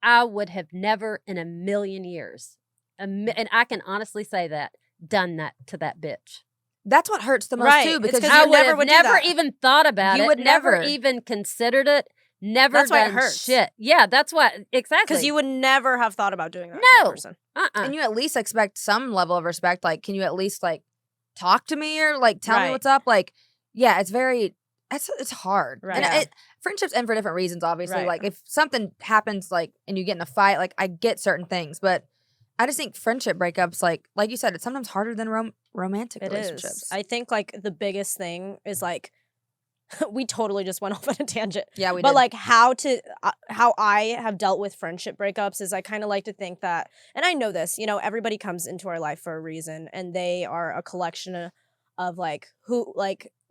I would have never in a million years, and I can honestly say that, done that to that bitch. That's what hurts the most Right, too, it's because 'cause I you would never have would do never that. even thought about You it, would never never. even considered it. never That's why it done hurts. shit. Yeah, that's what exactly. Because you would never have thought about doing that to No. a person. And you at least expect some level of respect. Like, can you at least like talk to me or like tell me Right. what's up? Like, yeah, it's hard. Right. And Yeah. friendships end for different reasons, obviously. Right. Like, if something happens, like, and you get in a fight, like, I get certain things, but I just think friendship breakups, like you said, it's sometimes harder than romantic It relationships. is. I think like the biggest thing is like we totally just went off on a tangent. Yeah, we But did. like how I have dealt with friendship breakups is I kind of like to think that, and I know this, everybody comes into our life for a reason, and they are a collection of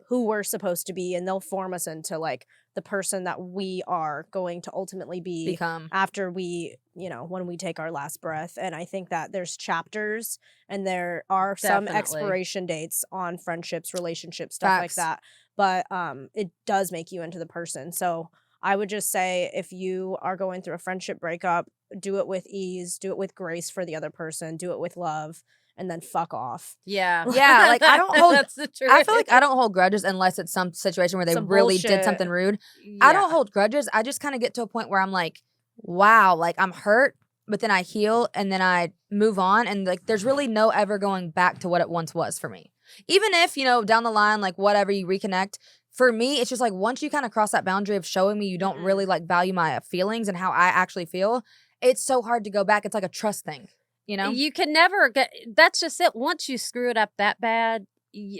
who we're supposed to be, and they'll form us into like the person that we are going to ultimately become. after we, when we take our last breath. And I think that there's chapters and there are some Definitely. expiration dates on friendships, relationships, stuff Facts. like that. But it does make you into the person. So I would just say if you are going through a friendship breakup, do it with ease, do it with grace for the other person, do it with love, and then fuck off. Yeah. Yeah, like, I don't hold- That's the truth. I feel like I don't hold grudges unless it's some situation where they Some really did bullshit. something rude. I don't hold grudges. I just kind of get to a point where I'm like, wow, like I'm hurt, but then I heal and then I move on. And like, there's really no ever going back to what it once was for me. Even if, down the line, like whatever you reconnect, for me, it's just like once you kind of cross that boundary of showing me you don't Mhm. really like value my feelings and how I actually feel, it's so hard to go back. It's like a trust thing, You can never get. That's just it. Once you screw it up that bad,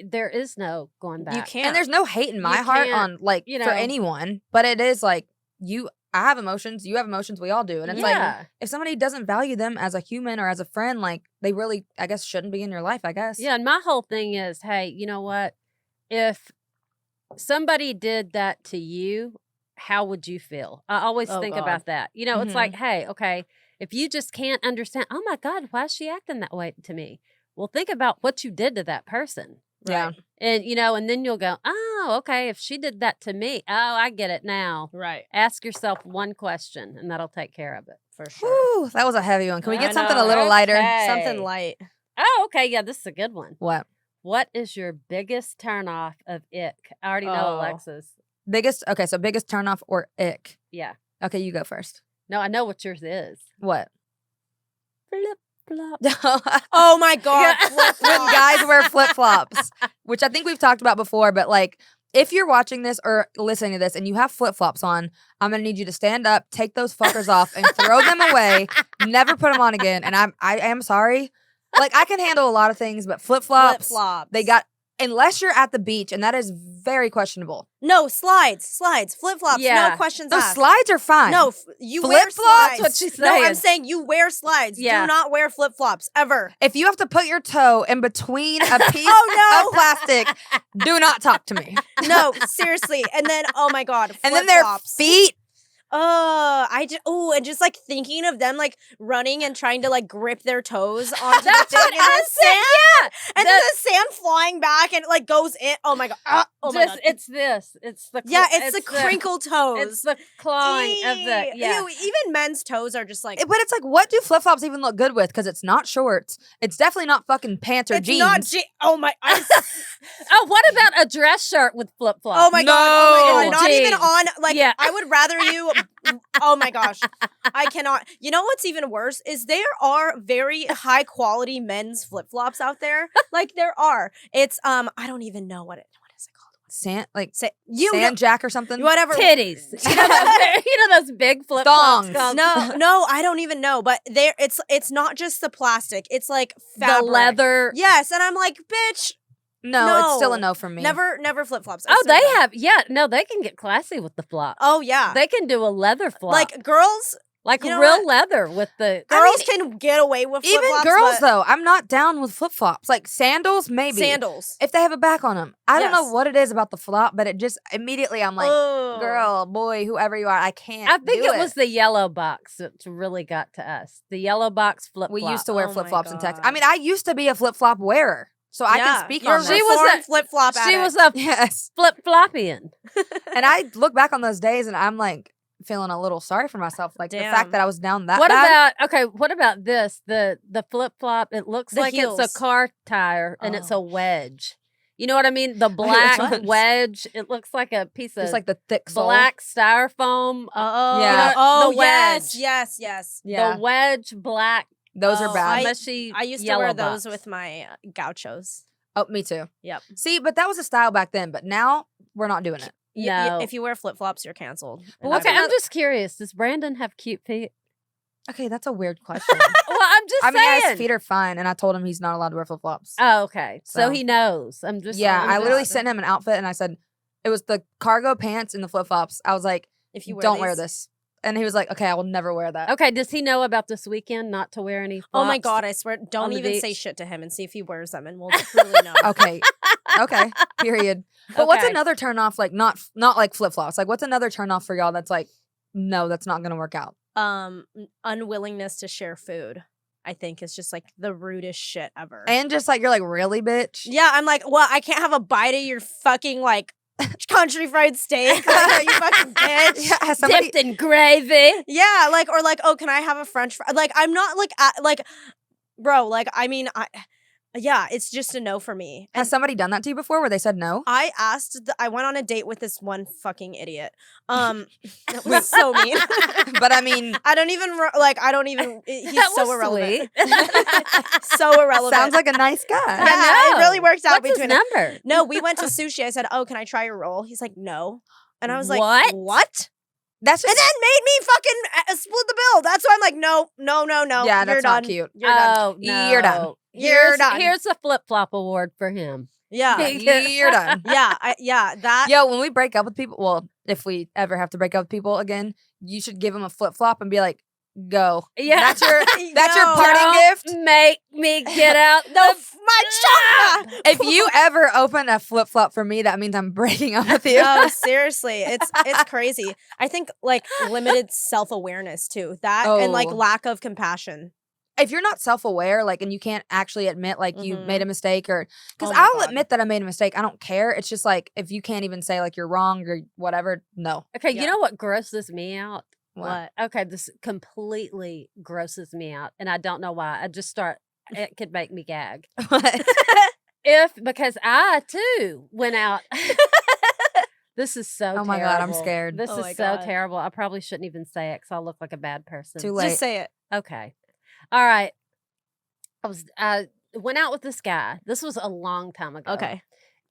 there is no going back. You can't. And there's no hate in my You heart can't, on like you for know. anyone, but it is like I have emotions, you have emotions, we all do. And it's like Yeah. if somebody doesn't value them as a human or as a friend, like they really, I guess, shouldn't be in your life, I guess. Yeah, and my whole thing is, hey, you know what? If somebody did that to you, how would you feel? I always Oh, think God. about that. It's Mhm. like, hey, okay, if you just can't understand, oh my God, why is she acting that way to me? Well, think about what you did to that person. Yeah. And, and then you'll go, oh, okay, if she did that to me, oh, I get it now. Right. Ask yourself one question, and that'll take care of it. For sure. Whew, that was a heavy one. Can we I get something a know. little lighter? Okay. Something light. Oh, okay, yeah, this is a good one. What? What is your biggest turnoff of ick? I already know Oh. Alexa's. Biggest turnoff or ick? Yeah. Okay, you go first. No, I know what yours is. What? Flip flop. Oh my God. Yeah. When guys wear flip-flops, which I think we've talked about before, but like if you're watching this or listening to this and you have flip-flops on, I'm gonna need you to stand up, take those fuckers off, and throw them away. Never put them on again. And I am sorry. Like I can handle a lot of things, but flip-flops, Flip-flops. they got unless you're at the beach, and that is very questionable. No, slides, flip-flops, Yeah. no questions Those asked. slides are fine. No, you wear Flip-flops? slides. What she's No, I'm saying. saying you wear slides. Yeah. Do not wear flip-flops, ever. If you have to put your toe in between a piece Oh, no. of plastic, do not talk to me. No, seriously. And then, oh my God, And then their flip-flops. feet. And just like thinking of them like running and trying to like grip their toes onto That's the thing what and I the said, sand. And then That- the sand flying back and it like goes in. Oh my God. Oh my God. It's this. It's the Yeah, it's the crinkle toes. It's the clawing of the Eee. yeah. Ew, even men's toes are just like But it's like, what do flip-flops even look good with? Because it's not shorts. It's definitely not fucking pants or it's jeans. not oh my Oh, what about a dress shirt with flip flops? Oh my God. Oh my No. God. Not even Jeans. on like Yeah. I would rather you oh my gosh. I cannot. You know what's even worse is there are very high quality men's flip-flops out there. Like there are. It's I don't even know what is it called? Sand, like You sand jack or something. whatever. Titties. You know those big flip flops. Thongs. No, I don't even know. But there, it's not just the plastic. It's like The fabric. leather. Yes, and I'm like, bitch, No, it's still a No. no from me. never flip flops. Oh, they have. Yeah, no, they can get classy with the flop. Oh yeah, They can do a leather flop. like girls. Like you know real what? leather with the. Girls can get away with flip Even flops. girls, though, I'm not down with flip-flops. Like sandals, maybe. Sandals. If they have a back on them. I don't know Yes. what it is about the flop, but it just immediately I'm like, Ugh. girl, boy, whoever you are, I can't I think do it was the yellow box that really got to us. The yellow box flip flop. We used to wear Oh my flip-flops in Texas. God. I mean, I used to be a flip-flop wearer, so I can speak you're on a this. She was reformed a- flip flop. She was a Yes. flip floppian. And I look back on those days and I'm like feeling a little sorry for myself. Like the Damn. fact that I was down that What bad. what about this? The flip flop, it looks The like heels. it's a car tire and it's Oh. a wedge. You know what I mean? The black What? wedge. It looks like a piece of Just like the thick sole. black styrofoam. Oh, Yeah. Oh, The yes, wedge. yes. Yeah, The wedge black. those are Oh, bad. Mushy I used to yellow wear those box. with my gauchos. Oh, me too. Yep. See, but that was a style back then. But now we're not doing it. No. If you wear flip flops, you're canceled. But what's Okay, I'm another- just curious. Does Brandon have cute feet? Okay, that's a weird question. Well, I'm just I mean, saying. his feet are fine, and I told him he's not allowed to wear flip flops. Oh, okay. So So- he knows. I'm just. Yeah, I'm I just- literally sent him an outfit, and I said it was the cargo pants and the flip flops. I was like, If you wear don't wear these- this, and he was like, okay, I will never wear that. Okay, does he know about this weekend not to wear any? Oh my flops? God, I swear, on don't the even say beach? shit to him and see if he wears them, and we'll truly know. Okay, okay, period. But what's Okay. another turn off? Like not like flip flops. Like what's another turn off for y'all? That's like, no, that's not gonna work out. Unwillingness to share food, I think, is just like the rudest shit ever. And just like you're like, really, bitch? yeah, I'm like, well, I can't have a bite of your fucking like country fried steak. Like, you fucking bitch. Yeah, has somebody, Dipped in gravy. Yeah, like, or like, oh, can I have a French fry? Like, I'm not like, like, bro, like, I mean, yeah, it's just a no for me. has somebody done that to you before where they said no? I asked, I went on a date with this one fucking idiot. That was so mean. But I mean, I don't even, he's That so was irrelevant. sweet. So irrelevant. sounds like a nice guy. Yeah, I it really know. worked out What's between his us. number? No, we went to sushi. I said, oh, can I try your roll? He's like, no. And I was like, What? what? That's And just then made me fucking split the bill. That's why I'm like, no. Yeah, You're that's done. not cute. You're done. Oh no, You're done. You're done. Here's a flip flop award for him. Yeah. You're done. Yeah. That. Yo, when we break up with people, well, if we ever have to break up with people again, you should give them a flip flop and be like, go. Yeah. That's your Yo. parting Don't gift. make me get out No, the my chakra. If you ever open a flip flop for me, that means I'm breaking up with you. No, seriously, it's crazy. I think like limited self awareness too. That and like Oh. lack of compassion. If you're not self-aware, like, and you can't actually admit, like, you Mhm. made a mistake, or because Oh my I'll God. admit that I made a mistake. I don't care. It's just like if you can't even say like you're wrong or whatever. No. Okay, Yeah. you know what grosses me out? What? Okay, this completely grosses me out, and I don't know why. I just start. It could make me gag because I too went out. This is so. Oh my God, I'm terrible. scared. This Oh is my so God. terrible. I probably shouldn't even say it because I'll look like a bad person. Too late. Just say it. Okay. All right. I went out with this guy. This was a long time ago. Okay.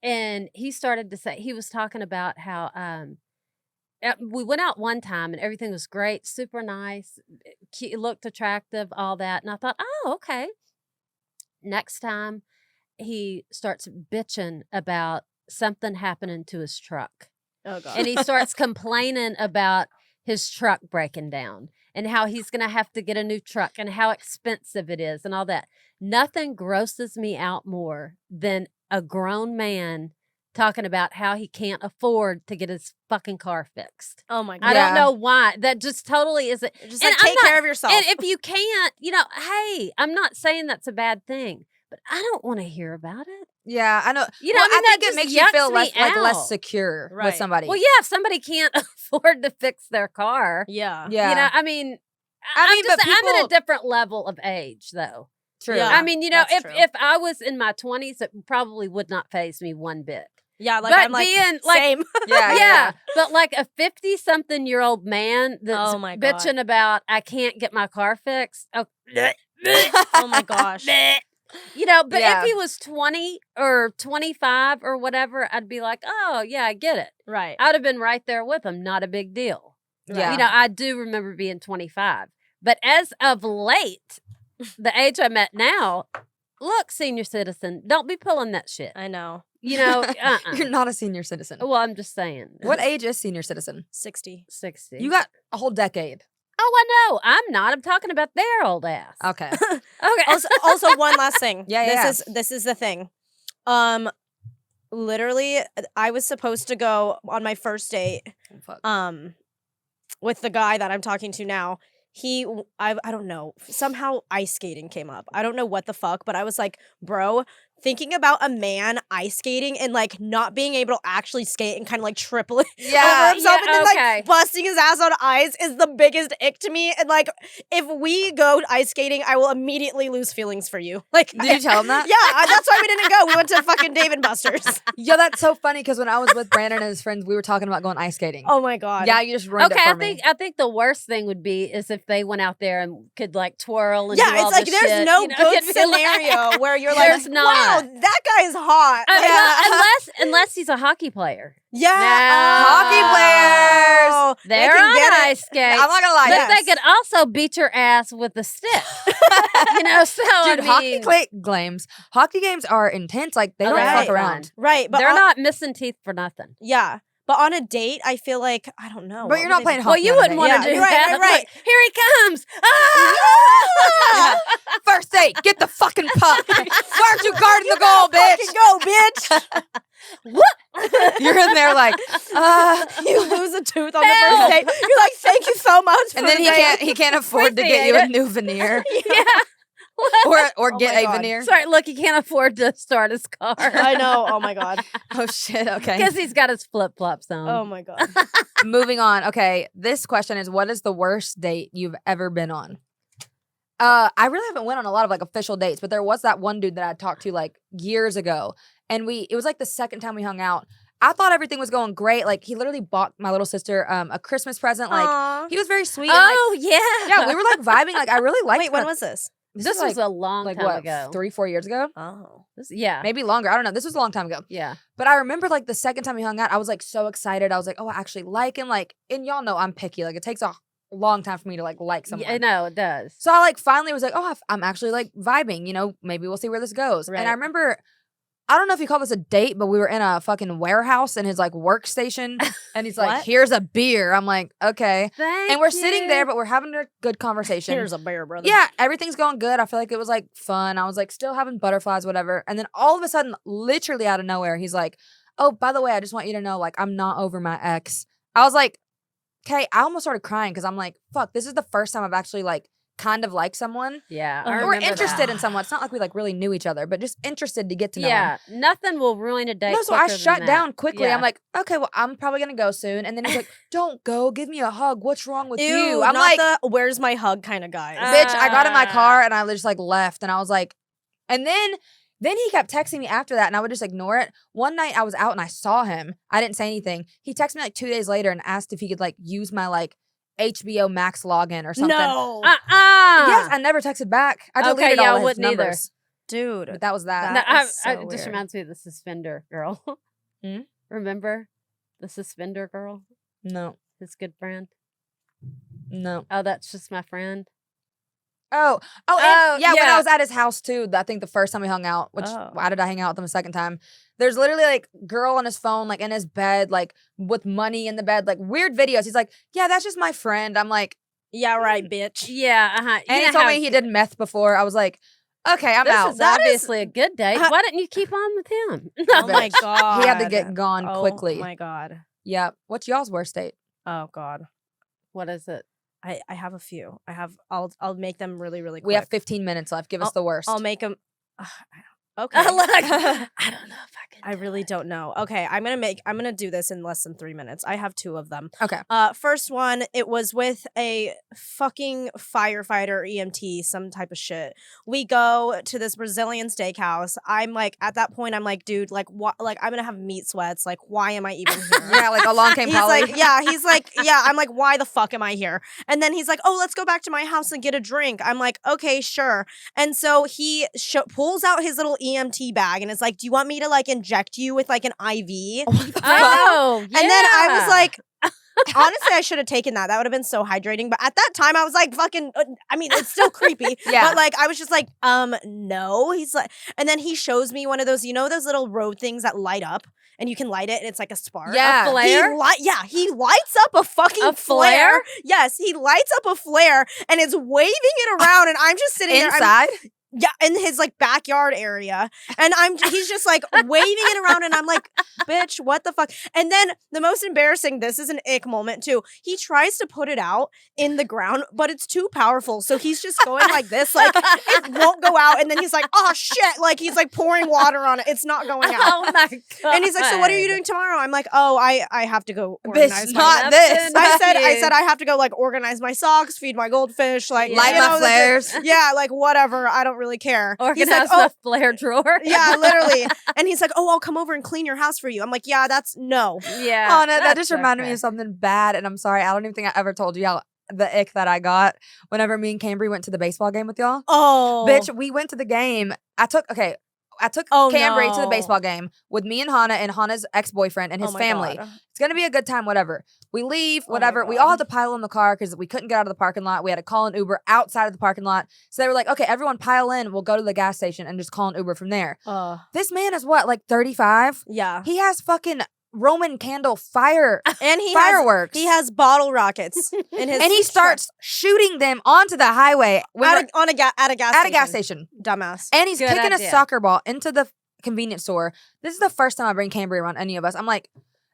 And he started to say, he was talking about how we went out one time and everything was great, super nice, cute, looked attractive, all that. And I thought, oh, okay. Next time he starts bitching about something happening to his truck. Oh God. And he starts complaining about his truck breaking down and how he's going to have to get a new truck and how expensive it is and all that. Nothing grosses me out more than a grown man talking about how he can't afford to get his fucking car fixed. Oh my God. I don't Yeah. know why. That just totally isn't. Just and like I'm take not- care of yourself. And if you can't, hey, I'm not saying that's a bad thing, but I don't want to hear about it. Yeah, I know. You know, Well, I mean, I think that it just makes you yucks feel me less out. secure Right. with somebody. Well, yeah, if somebody can't afford to fix their car, yeah. yeah. you know, I mean, I mean, but I'm at people- a different level of age, though. True. Yeah. I mean, you know, that's true. if I was in my 20s, it probably would not faze me one bit. Yeah, like but I'm like being like, same. Yeah, but like a 50-something-year-old man that's Oh my God. bitching about I can't get my car fixed. Oh, Oh my gosh. You know, but Yeah. if he was 20 or 25 or whatever, I'd be like, oh, yeah, I get it. Right. I'd have been right there with him. Not a big deal. Yeah. You know, I do remember being 25. But as of late, the age I'm at now, look, senior citizen, don't be pulling that shit. I know. You know, You're not a senior citizen. Well, I'm just saying. What age is senior citizen? 60. 60. You got a whole decade. Oh, I know. I'm not. I'm talking about their old ass. Okay. Okay. Also one last thing. Yeah. This is the thing. Literally I was supposed to go on my first date Fuck. with the guy that I'm talking to now. I don't know. Somehow ice skating came up. I don't know what the fuck, but I was like, bro, thinking about a man ice skating and like not being able to actually skate and kind of like tripling Yeah, over himself and then okay. like busting his ass on ice is the biggest ick to me. And like, if we go ice skating, I will immediately lose feelings for you. Like, Did you tell him that? yeah, that's why we didn't go. We went to fucking Dave and Buster's. Yo, that's so funny because when I was with Brandon and his friends, we were talking about going ice skating. Oh my god. Yeah, you just ruined Okay, it for me. I think the worst thing would be is if they went out there and could like twirl and Yeah, do all it's like this there's shit, no you know, good it'd be like- scenario where you're There's like, not. wow, that guy is hot. Unless he's a hockey player. Yeah. No. Hockey players. They They're can on get it. ice skates. I'm not gonna lie. But yes. they could also beat your ass with a stick. You know, so Dude, I mean, hockey games are intense. Like they Oh, don't they're fuck fun. around. Right, but they're on- not missing teeth for nothing. Yeah, but on a date, I feel like I don't know. But what you're would not they playing do? hockey. Well, you on a wouldn't date. want Yeah, to do you're right, that. right. Look, here he comes. Ah! First date, get the fucking puck. Where'd you guarding the goal, bitch? Fucking go, bitch! You're in there like, You lose a tooth on the Help. first date. You're like, thank you so much. and for then the date. he can't afford to get you a new veneer Yeah. or Oh get my a God. veneer. Sorry, look, he can't afford to start his car. I know. Oh my god. Oh shit. Okay. Because he's got his flip flops on. Oh my god. Moving on. Okay, this question is: what is the worst date you've ever been on? I really haven't went on a lot of like official dates, but there was that one dude that I talked to like years ago, and it was like the second time we hung out. I thought everything was going great. Like he literally bought my little sister a Christmas present. Like Aw. he was very sweet. Oh, and, yeah. like, yeah, we were like vibing. Like I really liked. Wait, when her. was this? This was a long like time what, ago. 3-4 years ago? Oh. Yeah. Maybe longer. I don't know. This was a long time ago. Yeah. But I remember like the second time we hung out, I was like so excited. I was like, oh, I actually like him. Like, and y'all know I'm picky. Like it takes a long time for me to like someone. Yeah, no, it does. So I like finally was like, oh, I'm actually like vibing. You know, maybe we'll see where this goes. And I Right. remember, I don't know if you call this a date, but we were in a fucking warehouse in his like workstation, and he's like, What? here's a beer. I'm like, okay. Thank And we're sitting you. there, but we're having a good conversation. Here's a bear, brother. Yeah, everything's going good. I feel like it was like fun. I was like still having butterflies, whatever. And then all of a sudden, literally out of nowhere, he's like, oh, by the way, I just want you to know, like, I'm not over my ex. I was like, okay, I almost started crying because I'm like, fuck, this is the first time I've actually like kind of liked someone. Yeah. Or I Or remember interested that. in someone. It's not like we like really knew each other, but just interested to get to know Yeah. him. Nothing will ruin a date. No, so I quicker than shut that. down quickly. Yeah. I'm like, okay, well, I'm probably gonna go soon. And then he's like, don't go, give me a hug. What's wrong with Ew, you? I'm not like, the where's my hug kind of guy. bitch, I got in my Ah. car and I just like left, and I was like, and then he kept texting me after that, and I would just ignore it. One night I was out and I saw him. I didn't say anything. He texted me like 2 days later and asked if he could like use my like HBO Max login or something. No. Yes, I never texted back. I Okay, deleted yeah, I all his wouldn't either. numbers. Dude. But that was that. That No, is so it just weird. reminds me of the suspender girl. Hmm? Remember the suspender girl? No, His good friend. no. Oh, that's just my friend. Oh, Oh, and, yeah. When yeah. I was at his house too, I think the first time we hung out, which Oh. why did I hang out with him a second time? There's literally like girl on his phone, like in his bed, like with money in the bed, like weird videos. He's like, yeah, that's just my friend. I'm like, Yeah, right, bitch. Yeah, uh-huh. and he told me he did meth before. I was like, okay, I'm This out. is That is- obviously a good date. Uh, Why didn't you keep on with him? Oh my god. He had to get gone Oh quickly. my god. Yeah. What's y'all's worst date? Oh god. What is it? I have a few. I'll make them really really quick. We have 15 minutes left. Give us the worst. I'll make them. Okay. Look, I don't know if I can. I really don't know. Okay, I'm gonna do this in less than 3 minutes. I have two of them. Okay. First one, it was with a fucking firefighter, EMT, some type of shit. We go to this Brazilian steakhouse. I'm like, at that point, I'm like, dude, like, what? Like, I'm gonna have meat sweats. Like, why am I even here? Yeah, like along came He's Polly. like, yeah, he's like, yeah. I'm like, why the fuck am I here? And then he's like, oh, let's go back to my house and get a drink. I'm like, okay, sure. And so he pulls out his little EMT bag and is like, do you want me to like inject you with like an IV? Oh, yeah. And then I was like, honestly, I should have taken that. That would have been so hydrating. But at that time, I was like, fucking, I mean, it's still creepy. Yeah. But like, I was just like, no. He's like, and then he shows me one of those, you know, those little road things that light up and you can light it and it's like a spark. Yeah. A flare? He lights up a fucking A flare? Yes, he lights up a flare and is waving it around. And I'm just sitting there. Inside? Yeah, in his like backyard area. And he's just like waving it around and I'm like, bitch, what the fuck? And then the most embarrassing, this is an ick moment too. He tries to put it out in the ground, but it's too powerful. So he's just going like this, like it won't go out. And then he's like, oh shit. Like he's like pouring water on it. It's not going out. Oh my God. And he's like, so what are you doing tomorrow? I'm like, oh, I have to go organize Bitch, not this. I said I have to go like organize my socks, feed my goldfish, like Light my flares. Yeah, like whatever. I don't really care. Organize He's like, the flare drawer. yeah, literally. And he's like, oh, I'll come over and clean your house for you. I'm like, yeah, that's no. Yeah. Oh, no, that that's just reminded me of something bad. And I'm sorry. I don't even think I ever told you how the ick that I got whenever me and Cambry went to the baseball game with y'all. Oh. Bitch, we went to the game. I took Cambry to the baseball game with me and Hana's ex-boyfriend and his family. God. It's going to be a good time, whatever. We leave, Oh my whatever. We God. all had to pile in the car because we couldn't get out of the parking lot. We had to call an Uber outside of the parking lot. So they were like, okay, everyone pile in. We'll go to the gas station and just call an Uber from there. This man is what, like 35? Yeah. He has fucking Roman candle fire And he fireworks. He has bottle rockets in his and he starts shooting them onto the highway at a gas station. Dumbass. And he's Good kicking idea. a soccer ball into the convenience store. This is the first time I bring Cambry around any of us. I'm like,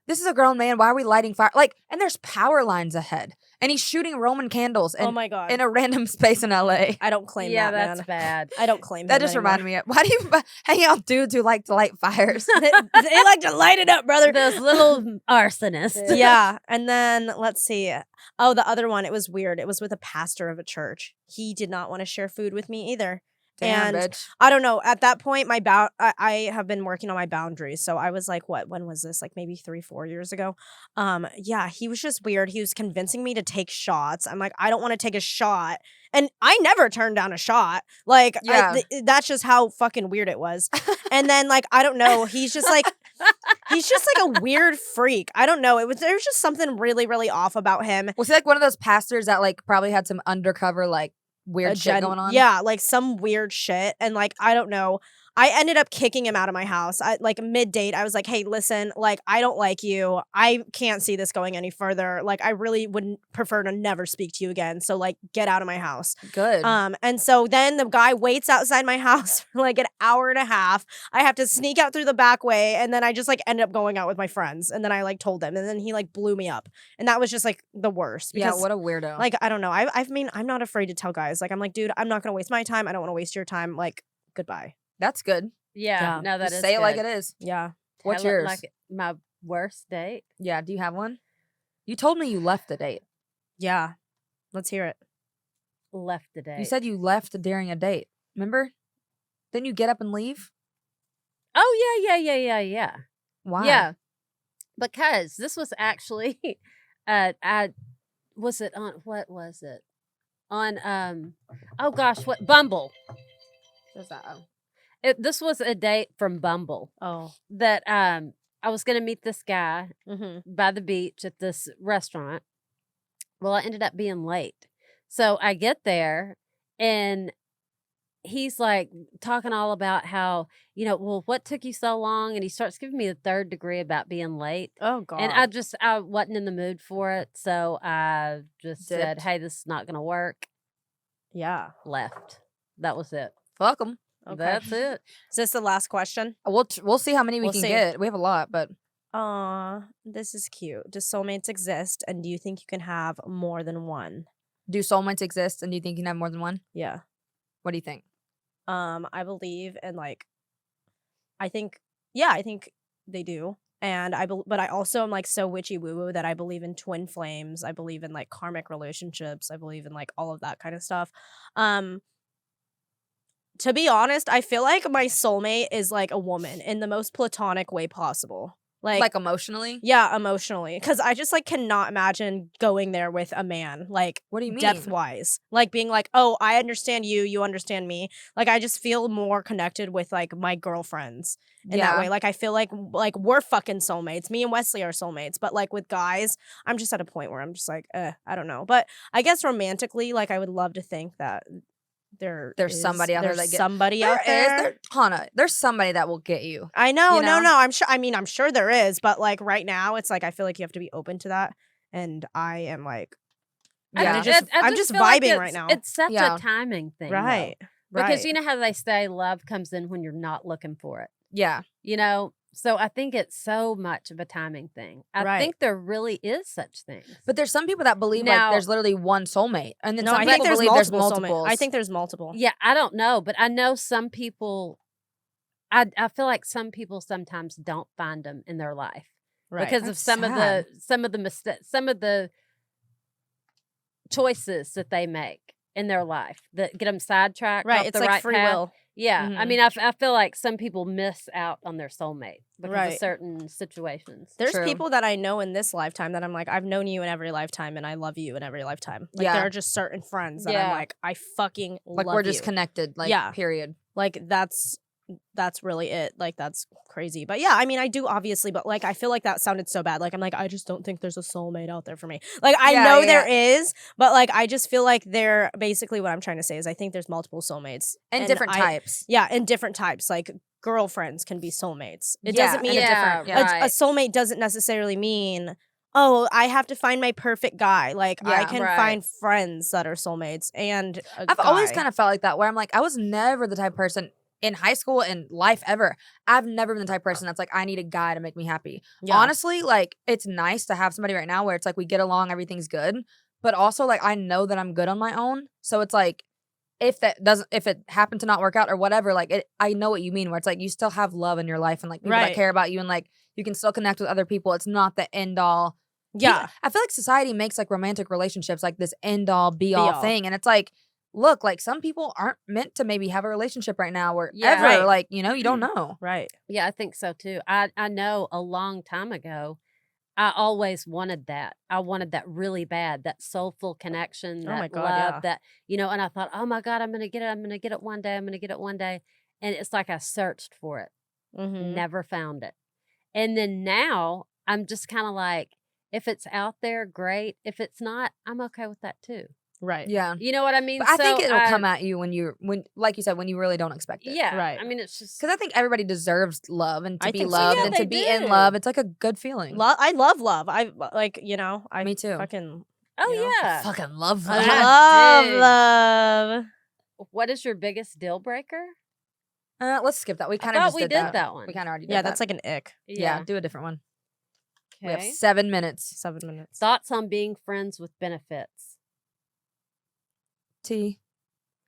this is a grown man. Why are we lighting fire? Like, and there's power lines ahead. And he's shooting Roman candles Oh my God. in a random space in LA. I don't claim Yeah, that, that's man. bad. I don't claim That him just anymore. reminded me of, why do you hang out with dudes who like to light fires? they like to light it up, brother. Those little arsonists. Yeah. And then let's see. Oh, the other one, it was weird. It was with a pastor of a church. He did not want to share food with me either. Damn, And bitch. I don't know. At that point, I have been working on my boundaries. So I was like, what? When was this? Like maybe 3-4 years ago. Yeah, he was just weird. He was convincing me to take shots. I'm like, I don't want to take a shot. And I never turned down a shot. Like, Yeah. that's just how fucking weird it was. And then, like, I don't know. He's just like a weird freak. I don't know. There's just something really, really off about him. Was he like one of those pastors that like probably had some undercover like weird shit going on? Yeah, like some weird shit. And like, I don't know. I ended up kicking him out of my house. Like mid-date, I was like, hey, listen, like, I don't like you. I can't see this going any further. Like, I really would prefer to never speak to you again. So like, get out of my house. Good. And so then the guy waits outside my house for like an hour and a half. I have to sneak out through the back way. And then I just like ended up going out with my friends. And then I like told him. And then he like blew me up. And that was just like the worst. Yeah, Because, what a weirdo. like, I don't know. I mean, I'm not afraid to tell guys. Like, I'm like, dude, I'm not going to waste my time. I don't want to waste your time. Like, goodbye. That's good. Yeah. Yeah. No, that Just is say it like good. it is. Yeah. What's Tell it yours? Like my worst date. Yeah, do you have one? You told me you left the date. Yeah. Let's hear it. Left the date. You said you left during a date. Remember? Didn't you get up and leave? Oh yeah. Why? Yeah. Because this was actually I was it on what was it? On oh gosh, what Bumble. What's that? Oh. This was a date from Bumble Oh. that I was gonna meet this guy Mm-hmm. by the beach at this restaurant. Well, I ended up being late. So I get there and he's like talking all about how, well, what took you so long? And he starts giving me the third degree about being late. Oh, God. And I wasn't in the mood for it. So I just said, Dipped. hey, this is not going to work. Yeah. Left. That was it. Fuck them. Okay. That's it. Is this the last question? We'll see how many we We'll can see. get. We have a lot, but Aw, this is cute. Do soulmates exist? And do you think you can have more than one? do soulmates exist? And do you think you can have more than one? Yeah. What do you think? I believe in like, I think they do. And but I also am like so witchy woo woo that I believe in twin flames. I believe in like karmic relationships. I believe in like all of that kind of stuff. To be honest, I feel like my soulmate is like a woman in the most platonic way possible. Like emotionally? Yeah, emotionally. Because I just like cannot imagine going there with a man, like What do you mean? depth wise. Like being like, oh, I understand you, you understand me. Like I just feel more connected with like my girlfriends in that way. Like I feel like we're fucking soulmates. Me and Wesley are soulmates. But like with guys, I'm just at a point where I'm just like, I don't know. But I guess romantically, like I would love to think that There's somebody out there that get somebody out there. Hana, there's somebody that will get you. I know, You know? no. I'm sure. I mean, I'm sure there is, but like right now, it's like I feel like you have to be open to that, and I am like, Yeah. I'm just feel like vibing right now. It's such Yeah. a timing thing. though. Right. Because you know how they say love comes in when you're not looking for it. Yeah. You know, so I think it's so much of a timing thing. I think there really is such things. But there's some people that believe like there's literally one soulmate, and then No, some I people think believe there's multiples. soulmates. I think there's multiple. Yeah, I don't know, but I know some people. I feel like some people sometimes don't find them in their life because of That's some sad. of the choices that they make in their life that get them sidetracked. Right, off it's the like right free path. will. Yeah, I Mhm. mean, I feel like some people miss out on their soulmate because of certain situations. There's True. people that I know in this lifetime that I'm like, I've known you in every lifetime and I love you in every lifetime. Like, Yeah. there are just certain friends that I'm like, I fucking Like love we're just you. connected. Like Yeah. period. Like, that's really it. Like, that's crazy. But yeah, I mean, I do obviously, but like, I feel like that sounded so bad. Like, I'm like, I just don't think there's a soulmate out there for me. Like, I know there is, but like, I just feel like they're basically what I'm trying to say is I think there's multiple soulmates. And different types. Yeah, and different types. Like, girlfriends can be soulmates. It Yeah, doesn't mean and a yeah, different- a soulmate doesn't necessarily mean, oh, I have to find my perfect guy. Like, I Yeah, can right. find friends that are soulmates and I've always kind of felt like that where I'm like, I was never the type of person in high school and life ever. I've never been the type of person that's like, I need a guy to make me happy. Yeah. Honestly, like it's nice to have somebody right now where it's like we get along, everything's good. But also like I know that I'm good on my own. So it's like if it happened to not work out or whatever, like I know what you mean where it's like you still have love in your life and like people that Right. care about you and like you can still connect with other people. It's not the end all. Yeah. I feel like society makes like romantic relationships like this end all be all Be-all. thing. And it's like, look, like some people aren't meant to maybe have a relationship right now or Yeah. ever. Right. Like, you know, you don't know. Right. Yeah, I think so too. I know a long time ago, I always wanted that. I wanted that really bad, that soulful connection, that my God, love, yeah. that, you know, and I thought, oh my God, I'm going to get it. I'm going to get it one day. I'm going to get it one day. And it's like I searched for it, Mm-hmm. never found it. And then now I'm just kind of like, if it's out there, great. If it's not, I'm okay with that too. Right. Yeah. You know what I mean? But I think So it'll come at you when like you said, when you really don't expect it. Yeah. Right. I mean, it's just. Because I think everybody deserves love and to I be think so. loved Yeah, and to they be in do. love. It's like a good feeling. I love love. I like, you know, I Me too. fucking Oh, you know, yeah. Fucking love I that. dude. love. What is your biggest deal breaker? Let's skip that. We kind of thought just we did did that. that one. We kind of already did Yeah, that. that's like an ick. Yeah, do a different one. We have Okay. 7 minutes. 7 minutes. Thoughts on being friends with benefits? T.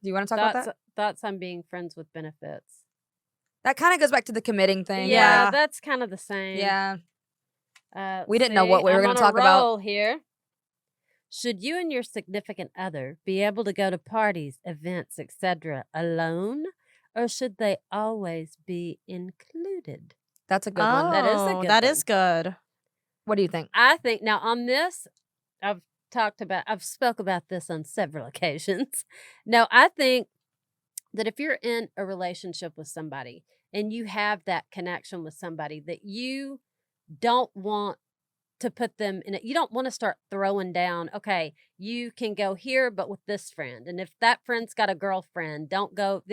Do you want to talk about that? Thoughts on being friends with benefits? That kind of goes back to the committing thing. Yeah, that's kind of the same. Yeah. We let's didn't know what see. we were I'm gonna on a talk about. roll here. Should you and your significant other be able to go to parties, events, etc. alone, or should they always be included? That's a good one. That is a good That one. is good. What do you think? I think now on this, I've spoke about this on several occasions. No, I think that if you're in a relationship with somebody and you have that connection with somebody that you don't want to put them in it, you don't want to start throwing down, okay, you can go here, but with this friend. And if that friend's got a girlfriend, don't go.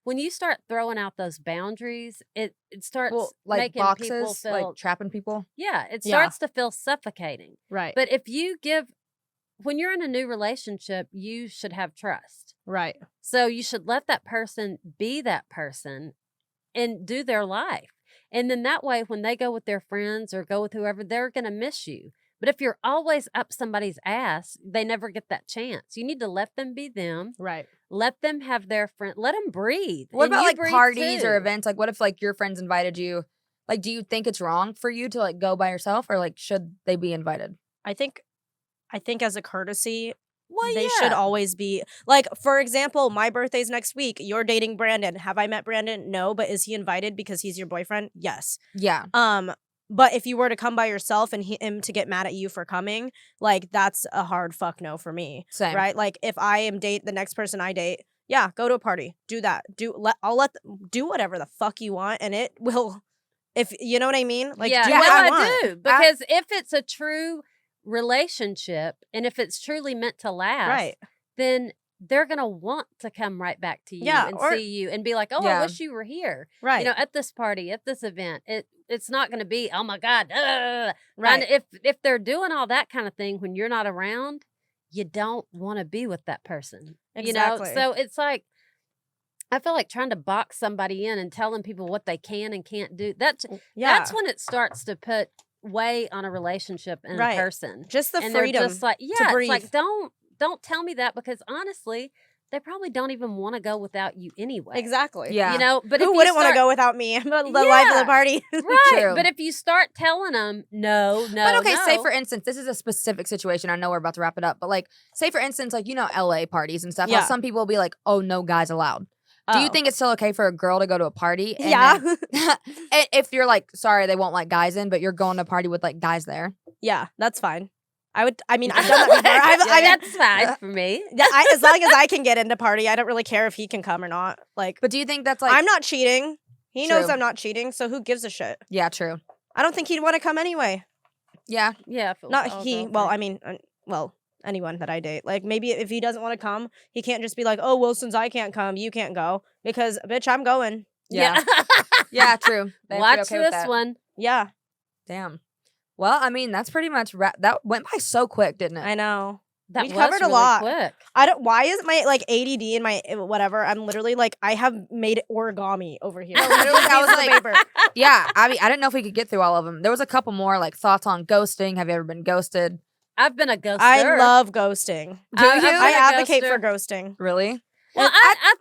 When you start throwing out those boundaries, it starts like making people boxes, feel, like trapping people. yeah, it Yeah. starts to feel suffocating. Right. But if you when you're in a new relationship, you should have trust. Right. So you should let that person be that person and do their life. And then that way, when they go with their friends or go with whoever, they're going to miss you. But if you're always up somebody's ass, they never get that chance. You need to let them be them. Right. Let them have their friend. Let them breathe. What And about you like breathe parties or too. events? Like what if like your friends invited you? Like do you think it's wrong for you to like go by yourself or like should they be invited? I think as a courtesy, Well, they yeah. should always be like, for example, my birthday's next week. You're dating Brandon. Have I met Brandon? No, but is he invited because he's your boyfriend? Yes. Yeah. But if you were to come by yourself and him to get mad at you for coming, like that's a hard fuck no for me. Same. Right? Like if I am date the next person I date, yeah, go to a party. Do that. Do whatever the fuck you want and it will, if you know what I mean? Like yeah, do what well, you want. do because if it's a true relationship and if it's truly meant to last, Right. then they're gonna want to come right back to you Yeah, and or- see you and be like, oh, Yeah. I wish you were here. Right. You know, at this party, at this event. It's not gonna be, oh my God. Right. And if they're doing all that kind of thing when you're not around, you don't want to be with that person. You know, Exactly. so it's like I feel like trying to box somebody in and telling people what they can and can't do. That's when it starts to put weight on a relationship and a person. Just the and freedom they're just like, to breathe. It's like don't tell me that, because honestly, they probably don't even want to go without you anyway. Exactly. Yeah. You know, but who wouldn't want to go without me? I'm the life of the party. Right. True. But if you start telling them, no. But okay, no. say for instance, this is a specific situation. I know we're about to wrap it up, but like, say for instance, like, LA parties and stuff. How Yeah. some people will be like, oh, no guys allowed. Do you think it's still okay for a girl to go to a party? And Yeah. then- and if you're like, sorry, they won't let guys in, but you're going to a party with like guys there. Yeah, that's fine. I've done that before. That's fine for me. As long as I can get into party, I don't really care if he can come or not. Like, But do you think that's like, I'm not cheating. He knows True. I'm not cheating, so who gives a shit? yeah, true. I don't think he'd want to come anyway. Yeah. Yeah. If it was Not all he. girls, Well, right. I mean, anyone that I date. Like, maybe if he doesn't want to come, he can't just be like, oh, well, since I can't come, you can't go. Because, bitch, I'm going. Yeah. Yeah, true. They have to be Watch okay with this that. one. Yeah, Damn. Well, I mean, that's pretty much that went by so quick, didn't it? I know. That We was covered a really lot. quick. Why is my, like, ADD and my whatever, I'm literally, like, I have made origami over here. No, literally, I was Pieces of like- paper. Yeah. I mean, I didn't know if we could get through all of them. There was a couple more like thoughts on ghosting. Have you ever been ghosted? I've been a ghoster. I love ghosting. Do you? I've been I a advocate ghoster. for ghosting. Really? Well, I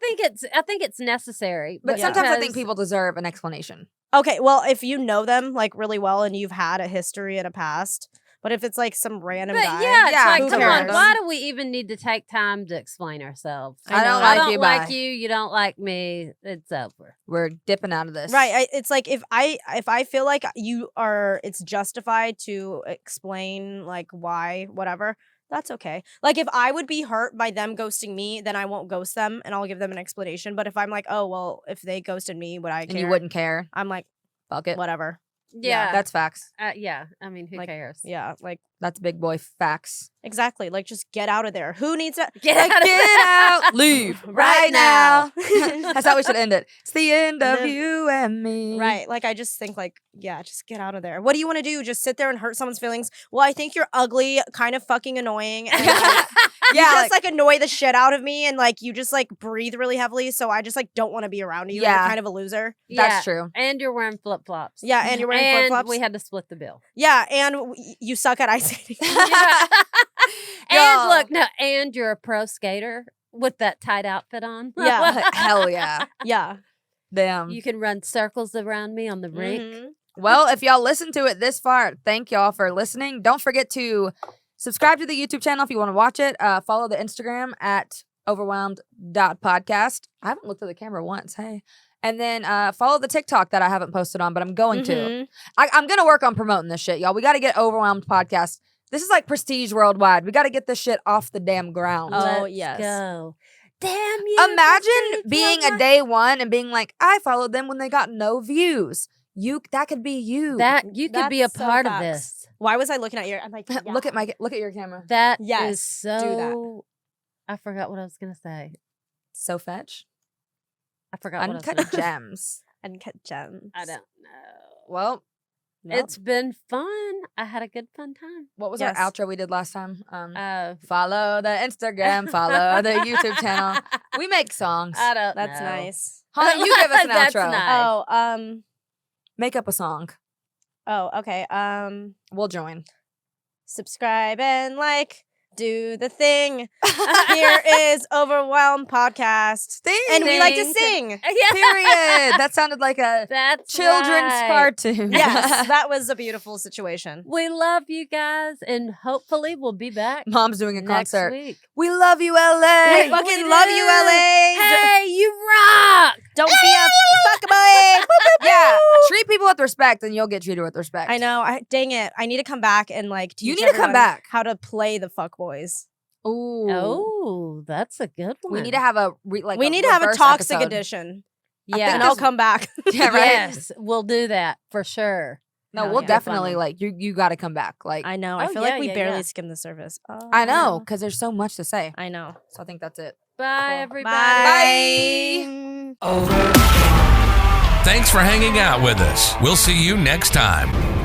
think it's necessary. But sometimes I think because- people deserve an explanation. Okay, well, if you know them, like, really well and you've had a history in a past, but if it's, like, some random But guy. yeah, it's Yeah, like, who come on, cares? why do we even need to take time to explain ourselves? I don't I like don't you, like bye. you. You don't like me. It's over. We're dipping out of this. Right, it's like if I feel like it's justified to explain, like, why, whatever, that's okay. Like, if I would be hurt by them ghosting me, then I won't ghost them and I'll give them an explanation. But if I'm like, oh, well, if they ghosted me, would I care? And you wouldn't care. I'm like, Fuck it. whatever. Yeah, That's facts. yeah. I mean, who Like, cares? Yeah, like, That's big boy facts. exactly. Like, just get out of there. Who needs to Get Like, out of get there. out. Leave right now. That's how we should end it. It's the end of Live- you and me. Right. Like, I just think, like, yeah, just get out of there. What do you want to do? Just sit there and hurt someone's feelings? Well, I think you're ugly, kind of fucking annoying. And, like, you Yeah, just, like, annoy the shit out of me. And, like, you just, like, breathe really heavily. So I just, like, don't want to be around you. Yeah. You're kind of a loser. That's true. And you're wearing flip flops. Yeah. And you're wearing flip And flops. we had to split the bill. Yeah. And you suck at ice skating. And Y'all. look, no, and you're a pro skater with that tight outfit on. Yeah. Hell yeah. Yeah. Damn. You can run circles around me on the rink. Mhm. Well, if y'all listen to it this far, thank y'all for listening. Don't forget to subscribe to the YouTube channel if you want to watch it. Follow the Instagram at overwhelmed.podcast. I haven't looked at the camera once. Hey. And then follow the TikTok that I haven't posted on, but I'm going to. Mhm. I'm going to work on promoting this shit, y'all. We got to get Overwhelmed Podcast. This is like prestige worldwide. We got to get this shit off the damn ground. Oh, Let's yes. go. Damn you. Imagine being a day. day one and being like, I followed them when they got no views. That could be you. That you could be a That's so part of facts. this. Why was I looking at your? I'm like, Look yeah. at your camera. That Yes, is so. do that. I forgot what I was gonna say. So fetch. I forgot what I was Uncut gonna say. gems. Uncut gems. I don't know. Well, Nope. It's been fun. I had a good fun time. what was Yes. our outro we did last time? Uh, Follow the Instagram, follow the YouTube channel. We make songs. I don't That's know. nice. Hana, you give us an That's outro. nice. Oh, Make up a song. okay. We'll join. Subscribe and like. Do the thing. Here is Overwhelmed Podcast. Sting. And we like to Sing. sing. Yeah. Period. That sounded like a That's children's right. cartoon. Yes, that was a beautiful situation. We love you guys, and hopefully we'll be back Mom's doing a next concert. week. We love you, LA. We fucking love you, LA. Hey, you rock! Don't be a fuckboy. Yeah, treat people with respect, and you'll get treated with respect. I know. Dang it. I need to come back and like teach You need to come everyone back. how to play the fuckboys. Ooh. Oh, that's a good one. We need to have a We need to have a reverse toxic episode. edition. Yeah, And I'll come back. Yeah, right. Yes, we'll do that for sure. No, Hell we'll yeah. definitely like you. Got to come back. Like I know. I Oh, feel yeah, like we yeah, barely yeah. skimmed the surface. Oh, I know because there's so much to say. I know. So I think that's it. Bye, Cool. everybody. Bye. Thanks for hanging out with us. We'll see you next time.